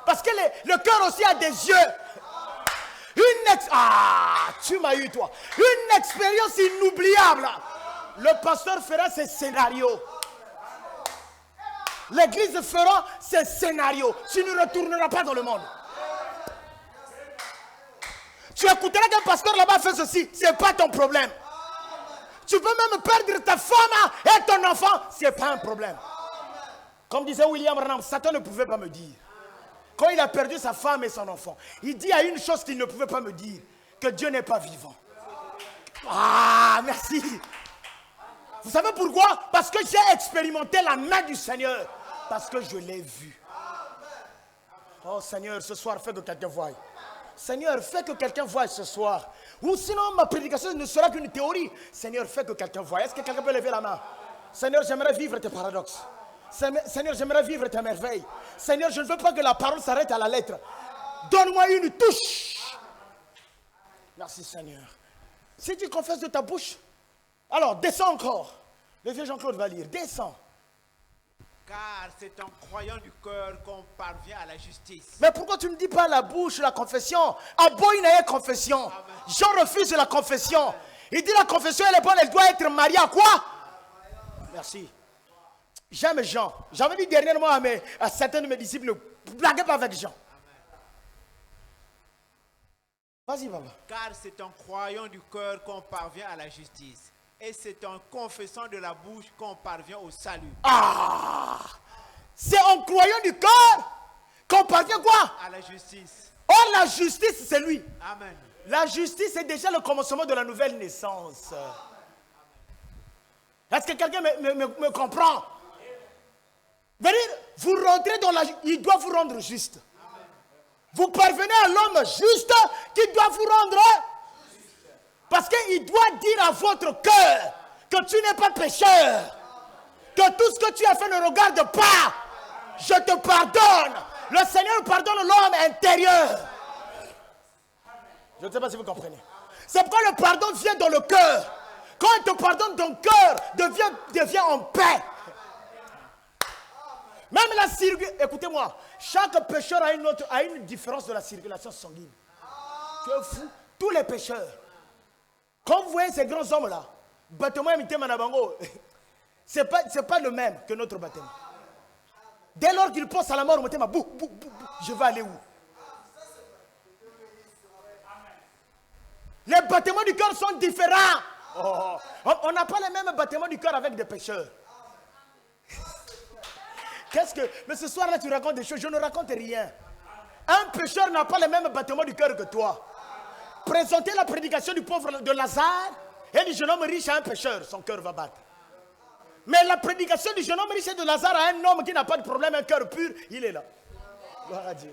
Parce que le cœur aussi a des yeux. Tu m'as eu toi. Une expérience inoubliable. Le pasteur fera ses scénarios. L'église fera ses scénarios. Tu ne retourneras pas dans le monde. Tu écouteras qu'un pasteur là-bas fait ceci. Ce n'est pas ton problème. Tu peux même perdre ta femme et ton enfant. Ce n'est pas un problème. Comme disait William Branham, Satan ne pouvait pas me dire. Quand il a perdu sa femme et son enfant, il dit à une chose qu'il ne pouvait pas me dire, que Dieu n'est pas vivant. Ah, merci. Vous savez pourquoi? Parce que j'ai expérimenté la main du Seigneur. Parce que je l'ai vu. Oh Seigneur, ce soir, fais que quelqu'un voie. Seigneur, fais que quelqu'un voie ce soir. Ou sinon, ma prédication ne sera qu'une théorie. Seigneur, fais que quelqu'un voie. Est-ce que quelqu'un peut lever la main? Seigneur, j'aimerais vivre tes paradoxes. Seigneur, j'aimerais vivre tes merveilles. Seigneur, je ne veux pas que la parole s'arrête à la lettre. Donne-moi une touche. Merci Seigneur. Si tu confesses de ta bouche, alors descends encore. Le vieux Jean-Claude va lire. Descends. Car c'est en croyant du cœur qu'on parvient à la justice. Mais pourquoi tu ne dis pas la bouche, la confession? Aboynaye confession. Jean refuse la confession. Il dit la confession elle est bonne, elle doit être mariée à quoi? Merci. J'aime Jean. J'avais dit dernièrement à certains de mes disciples, ne blaguez pas avec Jean. Vas-y, papa. Car c'est en croyant du cœur qu'on parvient à la justice. Et c'est en confessant de la bouche qu'on parvient au salut. Ah! C'est en croyant du cœur qu'on parvient quoi? À la justice. Or, la justice, c'est lui. Amen. La justice, c'est déjà le commencement de la nouvelle naissance. Est-ce que quelqu'un me comprend? Vous rentrez dans la... Il doit vous rendre juste. Vous parvenez à l'homme juste qui doit vous rendre... Parce qu'il doit dire à votre cœur que tu n'es pas pécheur. Que tout ce que tu as fait ne regarde pas. Je te pardonne. Le Seigneur pardonne l'homme intérieur. Je ne sais pas si vous comprenez. C'est pourquoi le pardon vient dans le cœur. Quand il te pardonne, ton cœur devient en paix. Même la circulation, écoutez-moi, chaque pécheur a une différence de la circulation sanguine. Tu es fou. Tous les pécheurs, quand vous voyez ces grands hommes-là, bâtiment imité Manabango, ce n'est pas le même que notre bâtiment. Dès lors qu'il pense à la mort, je vais aller où? Les bâtiments du cœur sont différents. Oh, on n'a pas les mêmes bâtiments du cœur avec des pécheurs. Mais ce soir-là, tu racontes des choses, je ne raconte rien. Un pécheur n'a pas le même bâtiment du cœur que toi. Présentez la prédication du pauvre de Lazare et du jeune homme riche à un pécheur, son cœur va battre. Mais la prédication du jeune homme riche et de Lazare à un homme qui n'a pas de problème, un cœur pur, il est là. Gloire à Dieu.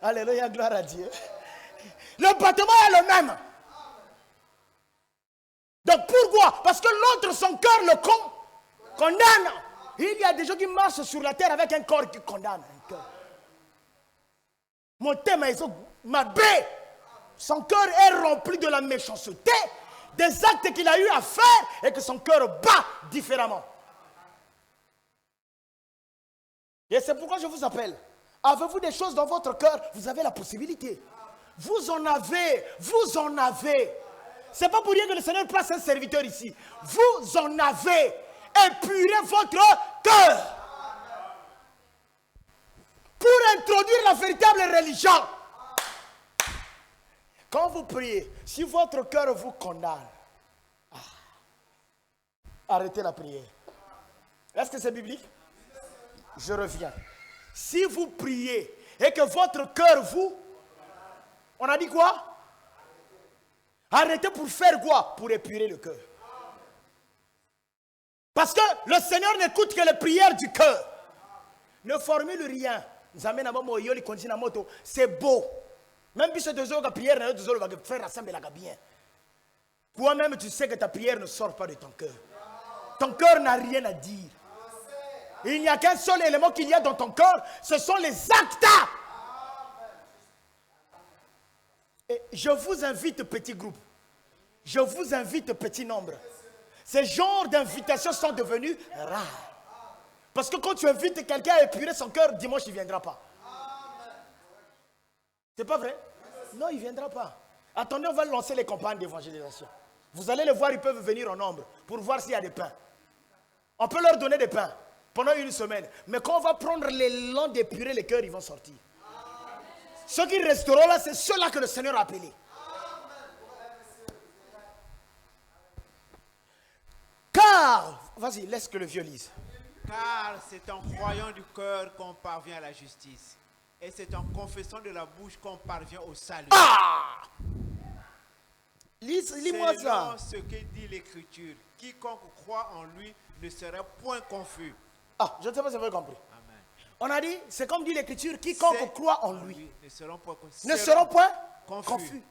Alléluia, gloire à Dieu. Le bâtiment est le même. Donc pourquoi? Parce que l'autre, son cœur le condamne. Il y a des gens qui marchent sur la terre avec un corps qui condamne. Un cœur. Mon thème, ma baie. Son cœur est rempli de la méchanceté, des actes qu'il a eu à faire et que son cœur bat différemment. Et c'est pourquoi je vous appelle. Avez-vous des choses dans votre cœur? Vous avez la possibilité. Vous en avez. Vous en avez. Ce n'est pas pour rien que le Seigneur place un serviteur ici. Vous en avez. Épurez votre cœur. Pour introduire la véritable religion. Quand vous priez, si votre cœur vous condamne, arrêtez la prière. Est-ce que c'est biblique? Je reviens. Si vous priez et que votre cœur vous... On a dit quoi? Arrêtez pour faire quoi? Pour épurer le cœur. Parce que le Seigneur n'écoute que les prières du cœur. Ne formule rien. C'est beau. Même si tu as prière, tu vas faire rassembler bien. Toi-même, tu sais que ta prière ne sort pas de ton cœur. Ton cœur n'a rien à dire. Il n'y a qu'un seul élément qu'il y a dans ton cœur, ce sont les actes. Et je vous invite, petit groupe. Je vous invite, petit nombre. Ces genres d'invitations sont devenus rares. Parce que quand tu invites quelqu'un à épurer son cœur, dimanche, il ne viendra pas. C'est pas vrai? Non, il ne viendra pas. Attendez, on va lancer les campagnes d'évangélisation. Vous allez les voir, ils peuvent venir en nombre pour voir s'il y a des pains. On peut leur donner des pains pendant une semaine. Mais quand on va prendre l'élan d'épurer les cœurs, ils vont sortir. Ceux qui resteront là, c'est ceux-là que le Seigneur a appelés. Car, vas-y, laisse que le vieux lise. Car c'est en croyant du cœur qu'on parvient à la justice. Et c'est en confessant de la bouche qu'on parvient au salut. Ah! Lis-moi ça. C'est ce que dit l'Écriture. Quiconque croit en lui ne sera point confus. Ah, je ne sais pas si vous avez compris. Amen. On a dit, c'est comme dit l'Écriture, quiconque croit en lui ne seront point confus.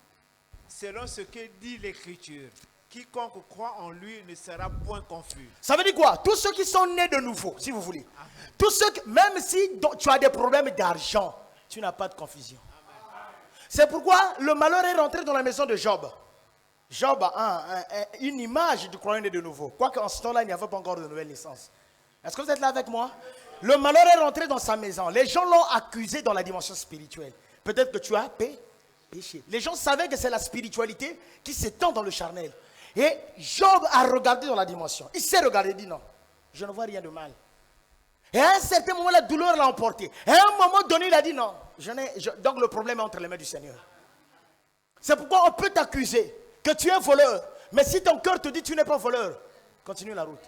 Selon ce que dit l'Écriture, quiconque croit en lui ne sera point confus. Ça veut dire quoi? Tous ceux qui sont nés de nouveau, si vous voulez. Amen. Tous ceux qui, même si tu as des problèmes d'argent, tu n'as pas de confusion. C'est pourquoi le malheur est rentré dans la maison de Job. Job a une image du croyant né de nouveau. Quoique en ce temps-là, il n'y avait pas encore de nouvelle naissance. Est-ce que vous êtes là avec moi? Le malheur est rentré dans sa maison. Les gens l'ont accusé dans la dimension spirituelle. Peut-être que tu as péché. Les gens savaient que c'est la spiritualité qui s'étend dans le charnel. Et Job a regardé dans la dimension. Il s'est regardé et dit non, je ne vois rien de mal. Et à un certain moment, la douleur l'a emporté. Et à un moment donné, il a dit non. Donc le problème est entre les mains du Seigneur. C'est pourquoi on peut t'accuser que tu es voleur. Mais si ton cœur te dit que tu n'es pas voleur, continue la route.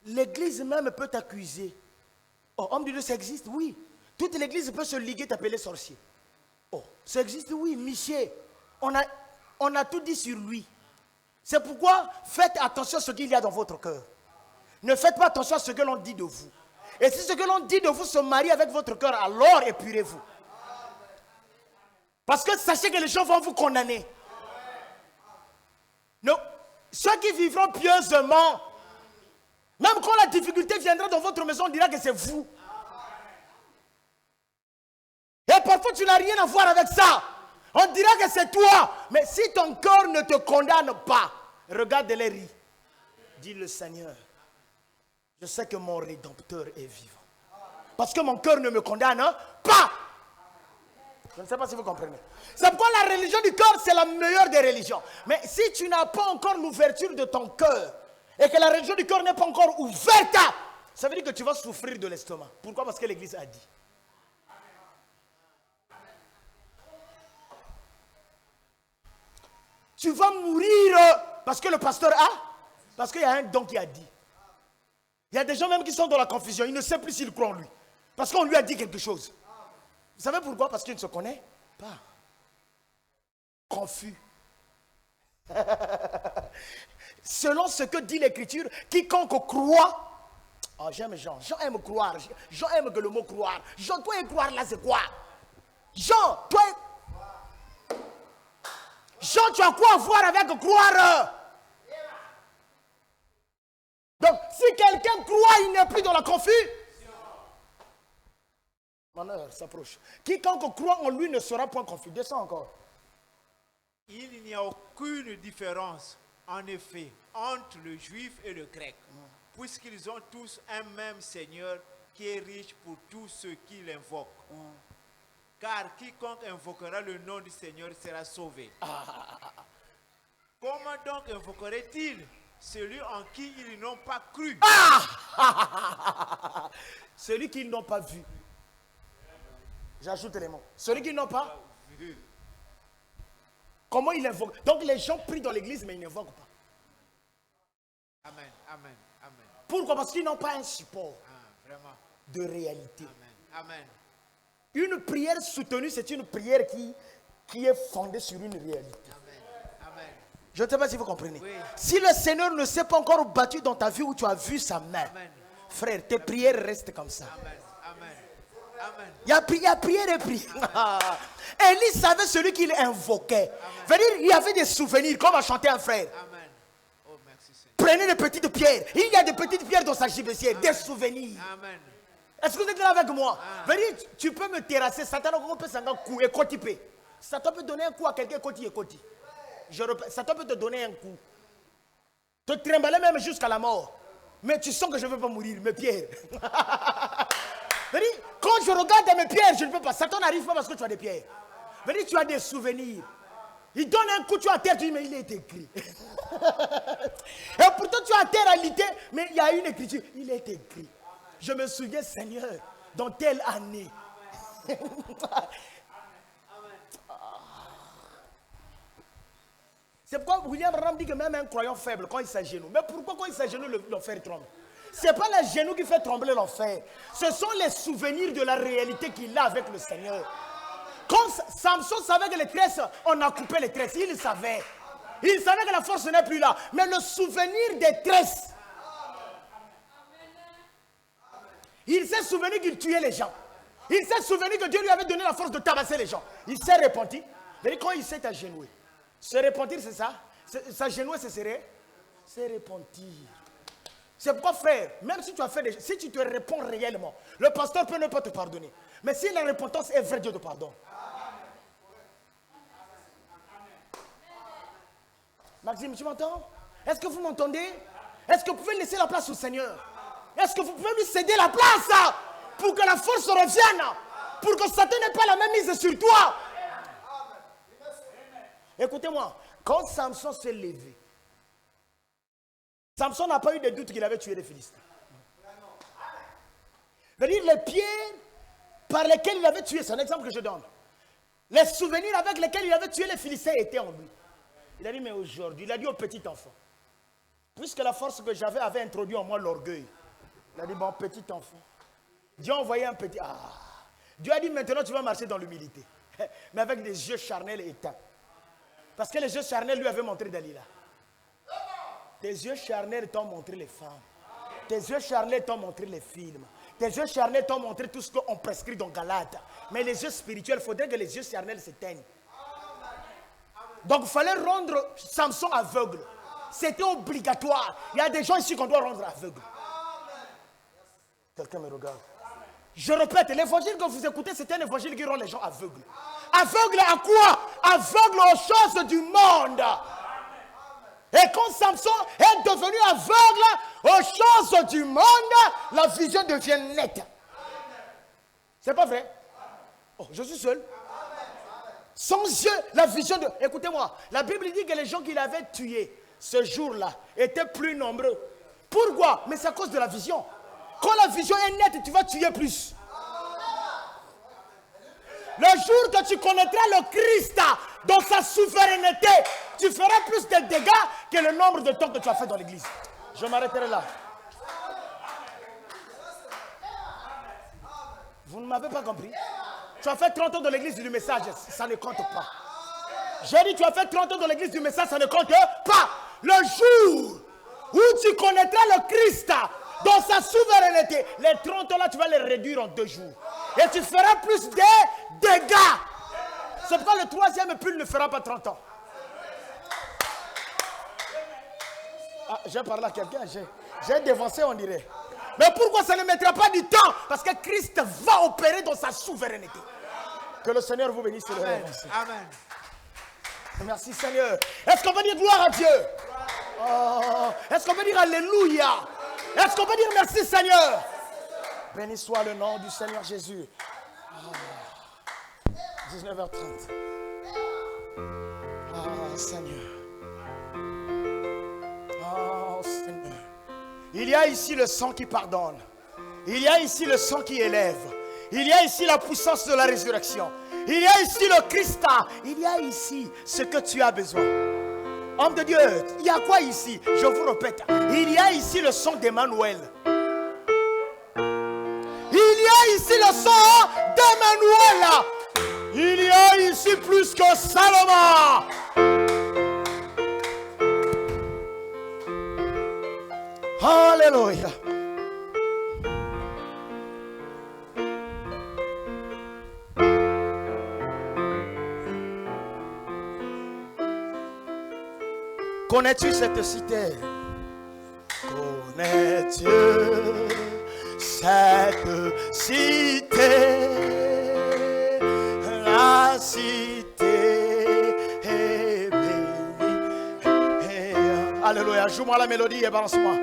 L'église même peut t'accuser. Oh, homme de Dieu, ça existe? Oui. Toute l'église peut se liguer, t'appeler sorcier. Oh, ça existe? Oui. Michel, on a tout dit sur lui. C'est pourquoi faites attention à ce qu'il y a dans votre cœur. Ne faites pas attention à ce que l'on dit de vous. Et si ce que l'on dit de vous se marie avec votre cœur, alors épurez-vous. Parce que sachez que les gens vont vous condamner. Non. Ceux qui vivront pieusement, même quand la difficulté viendra dans votre maison, on dira que c'est vous. Et parfois tu n'as rien à voir avec ça. On dira que c'est toi. Mais si ton cœur ne te condamne pas, regarde-les rire. Dis le Seigneur, je sais que mon Rédempteur est vivant. Parce que mon cœur ne me condamne pas. Je ne sais pas si vous comprenez. C'est pourquoi la religion du cœur, c'est la meilleure des religions. Mais si tu n'as pas encore l'ouverture de ton cœur, et que la religion du cœur n'est pas encore ouverte, ça veut dire que tu vas souffrir de l'estomac. Pourquoi? Parce que l'Église a dit. Tu vas mourir parce que le pasteur a, parce qu'il y a un don qui a dit. Il y a des gens même qui sont dans la confusion. Ils ne savent plus s'ils croient en lui. Parce qu'on lui a dit quelque chose. Vous savez pourquoi? Parce qu'il ne se connaît pas. Confus. Selon ce que dit l'Écriture, quiconque croit. Oh, j'aime Jean. Jean aime croire. Jean aime que le mot croire. Jean, toi et croire là, c'est quoi? Jean, toi. Jean, tu as quoi à voir avec croire? Donc, si quelqu'un croit, il n'est plus dans la confusion. Mon heure s'approche. Quiconque croit en lui ne sera point confus. Descends encore. Il n'y a aucune différence, en effet, entre le juif et le grec, puisqu'ils ont tous un même Seigneur qui est riche pour tous ceux qui l'invoquent. Car quiconque invoquera le nom du Seigneur sera sauvé. Comment donc invoquerait-il celui en qui ils n'ont pas cru? Celui qu'ils n'ont pas vu. J'ajoute les mots. Celui qu'ils n'ont pas vu. Comment ils invoquent? Donc les gens prient dans l'église mais ils n'invoquent pas. Amen, amen, amen. Pourquoi? Parce qu'ils n'ont pas un support vraiment. De réalité. Amen, amen. Une prière soutenue, c'est une prière qui est fondée sur une réalité. Amen, amen. Je ne sais pas si vous comprenez. Oui. Si le Seigneur ne s'est pas encore battu dans ta vie où tu as vu sa main, frère, tes prières restent comme ça. Amen, amen. Amen. Il y a prière et prière. Élie savait celui qu'il invoquait. Veut dire, il y avait des souvenirs, comme a chanté un frère. Amen. Oh, merci Seigneur. Prenez des petites pierres. Il y a des petites pierres dans sa gibecière, des souvenirs. Amen. Est-ce que vous êtes là avec moi? Veut dire, tu peux me terrasser. Satan peut s'en coup et cotiper. Satan peut donner un coup à quelqu'un côté et côté. Je répète, Satan peut te donner un coup. Te trimballer même jusqu'à la mort. Mais tu sens que je ne veux pas mourir, mes pierres. Quand je regarde mes pierres, je ne peux pas. Satan n'arrive pas parce que tu as des pierres. Tu as des souvenirs. Il donne un coup, tu es à terre, tu dis, mais il est écrit. Et pourtant, tu es à terre à l'ité, mais il y a une écriture. Il est écrit. Je me souviens, Seigneur, dans telle année. C'est pourquoi William Branham dit que même un croyant faible, quand il s'agenouille. Mais pourquoi quand il s'agenouille, l'enfer tremble? Ce n'est pas le genou qui fait trembler l'enfer. Ce sont les souvenirs de la réalité qu'il a avec le Seigneur. Quand Samson savait que les tresses, on a coupé les tresses, il savait. Il savait que la force n'est plus là. Mais le souvenir des tresses, il s'est souvenu qu'il tuait les gens. Il s'est souvenu que Dieu lui avait donné la force de tabasser les gens. Il s'est repenti. Mais quand il s'est agenouillé, se repentir, c'est ça? S'agenouiller, c'est repentir. C'est pourquoi, frère, même si tu as fait des choses, si tu te réponds réellement, le pasteur peut ne pas te pardonner. Mais si la repentance est vraie, Dieu te pardonne. Maxime, tu m'entends? Est-ce que vous m'entendez? Est-ce que vous pouvez laisser la place au Seigneur? Est-ce que vous pouvez lui céder la place pour que la force revienne? Pour que Satan n'ait pas la même mise sur toi? Écoutez-moi, quand Samson s'est levé, Samson n'a pas eu de doute qu'il avait tué les Philistins. C'est-à-dire les pierres par lesquelles il avait tué, c'est un exemple que je donne. Les souvenirs avec lesquels il avait tué les Philistins étaient en lui. Il a dit, mais aujourd'hui, il a dit au petit enfant, puisque la force que j'avais avait introduit en moi l'orgueil. Il a dit, bon, petit enfant. Dieu a envoyé un petit... Dieu a dit, maintenant tu vas marcher dans l'humilité. Mais avec des yeux charnels éteints. Parce que les yeux charnels lui avaient montré Dalila. Tes yeux charnels t'ont montré les femmes. Tes yeux charnels t'ont montré les films. Tes yeux charnels t'ont montré tout ce qu'on prescrit dans Galate. Mais les yeux spirituels, il faudrait que les yeux charnels s'éteignent. Donc il fallait rendre Samson aveugle. C'était obligatoire. Il y a des gens ici qu'on doit rendre aveugle. Quelqu'un me regarde. Je répète, l'évangile que vous écoutez, c'est un évangile qui rend les gens aveugles. Aveugle à quoi? Aveugle aux choses du monde. Et quand Samson est devenu aveugle aux choses du monde, la vision devient nette. C'est pas vrai? Oh, je suis seul. Sans yeux, la vision de... Écoutez-moi, la Bible dit que les gens qu'il avait tués ce jour-là étaient plus nombreux. Pourquoi? Mais c'est à cause de la vision. Quand la vision est nette, tu vas tuer plus. Le jour que tu connaîtras le Christ dans sa souveraineté, tu feras plus de dégâts que le nombre de temps que tu as fait dans l'église. Je m'arrêterai là. Vous ne m'avez pas compris? Tu as fait 30 ans dans l'église du message, ça ne compte pas. J'ai dit, tu as fait 30 ans dans l'église du message, ça ne compte pas. Le jour où tu connaîtras le Christ dans sa souveraineté, les 30 ans là, tu vas les réduire en 2 jours. Et tu feras plus de dégâts. C'est pourquoi le 3e pull ne fera pas 30 ans. Ah, j'ai parlé à quelqu'un, j'ai dévancé, on dirait. Mais pourquoi ça ne mettra pas du temps? Parce que Christ va opérer dans sa souveraineté. Que le Seigneur vous bénisse. Amen. Amen. Merci Seigneur. Est-ce qu'on peut dire gloire à Dieu? Oh, est-ce qu'on peut dire alléluia? Est-ce qu'on peut dire merci Seigneur? Béni soit le nom du Seigneur Jésus. 19h30. Ah Seigneur. Oh Seigneur. Il y a ici le sang qui pardonne. Il y a ici le sang qui élève. Il y a ici la puissance de la résurrection. Il y a ici le Christ. Il y a ici ce que tu as besoin. Homme de Dieu, il y a quoi ici? Je vous répète. Il y a ici le sang d'Emmanuel. Il y a ici le sang d'Emmanuel. Il y a ici plus que Salomon. Alléluia. Connais-tu cette cité? Connais-tu cette cité? La cité est bénie. Alléluia. Joue-moi la mélodie et balance-moi.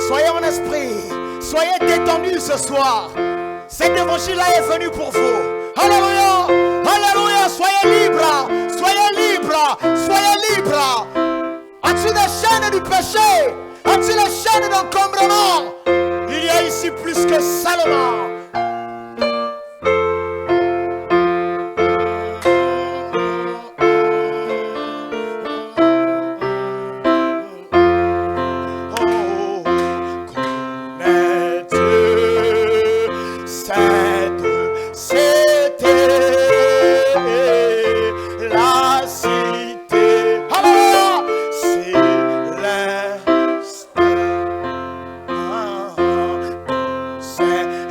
Soyez en esprit. Soyez détendus ce soir. Cet évangile-là est venu pour vous. Alléluia. Alléluia. Soyez libres. Soyez libres. Soyez libres. As-tu des chaînes du péché? As-tu les chaînes d'encombrement? Il y a ici plus que seulement.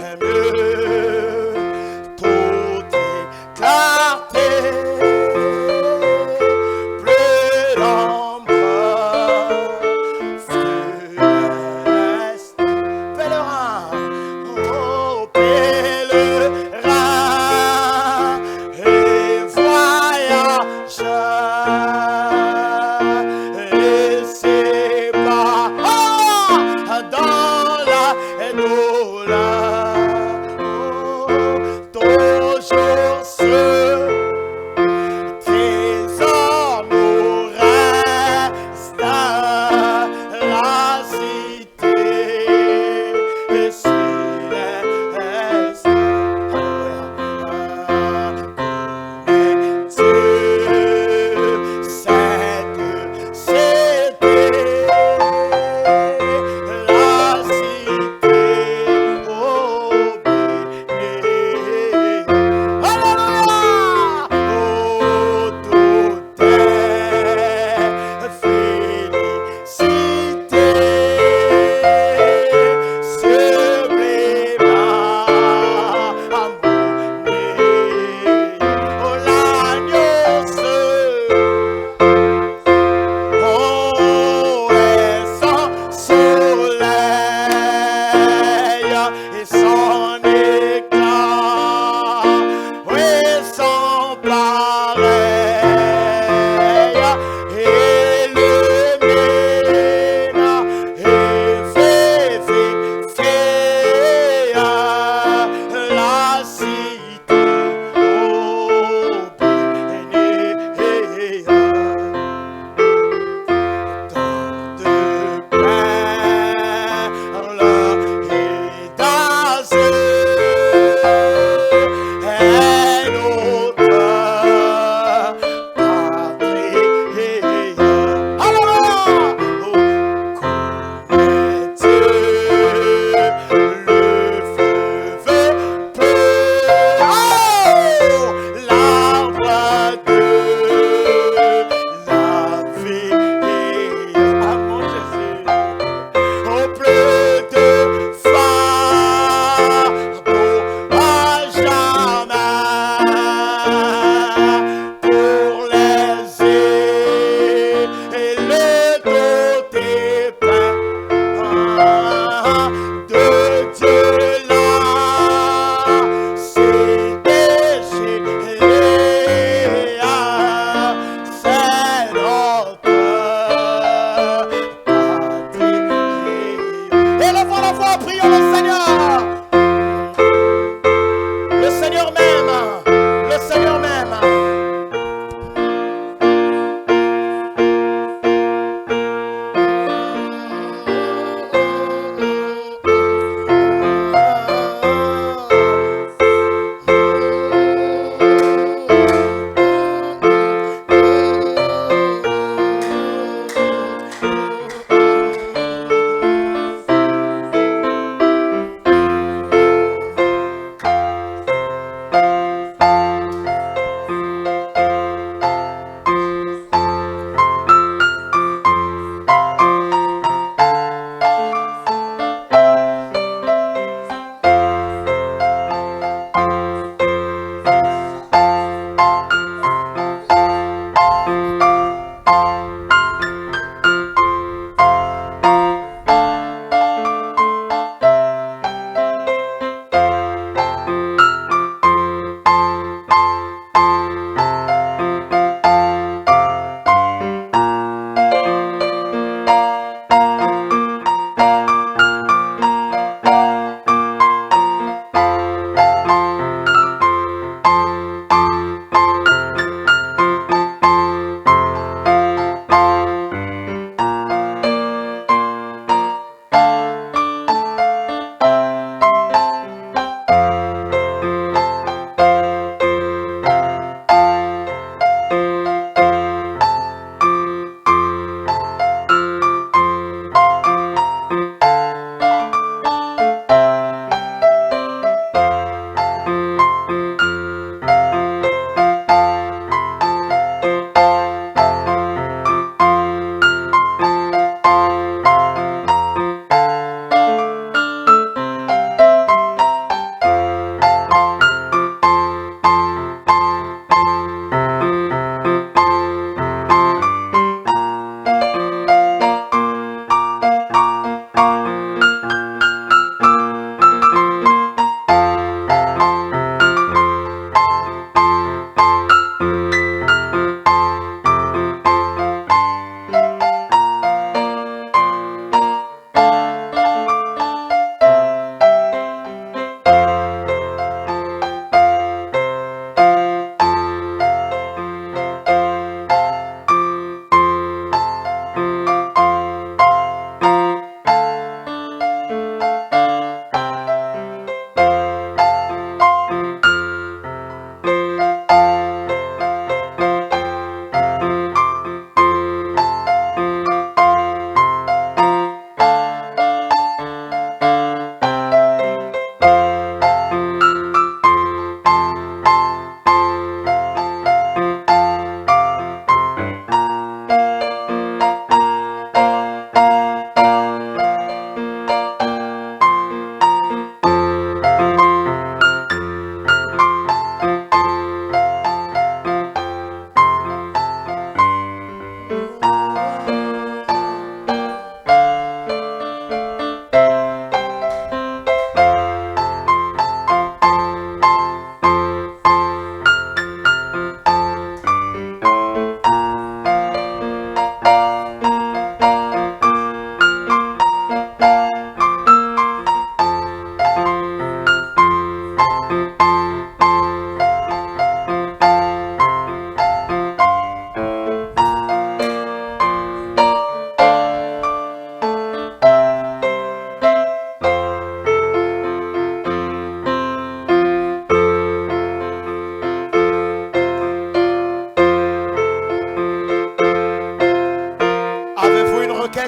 And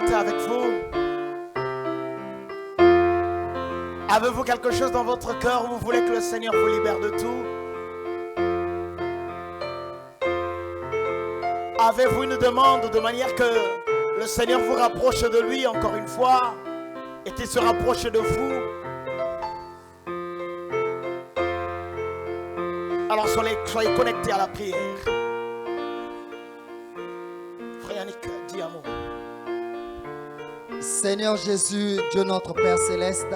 honnête avec vous. Avez-vous quelque chose dans votre cœur où vous voulez que le Seigneur vous libère de tout? Avez-vous une demande de manière que le Seigneur vous rapproche de lui encore une fois et qu'il se rapproche de vous? Alors soyez connectés à la prière. Frère Yannick, dis un mot. Seigneur Jésus, Dieu notre Père Céleste,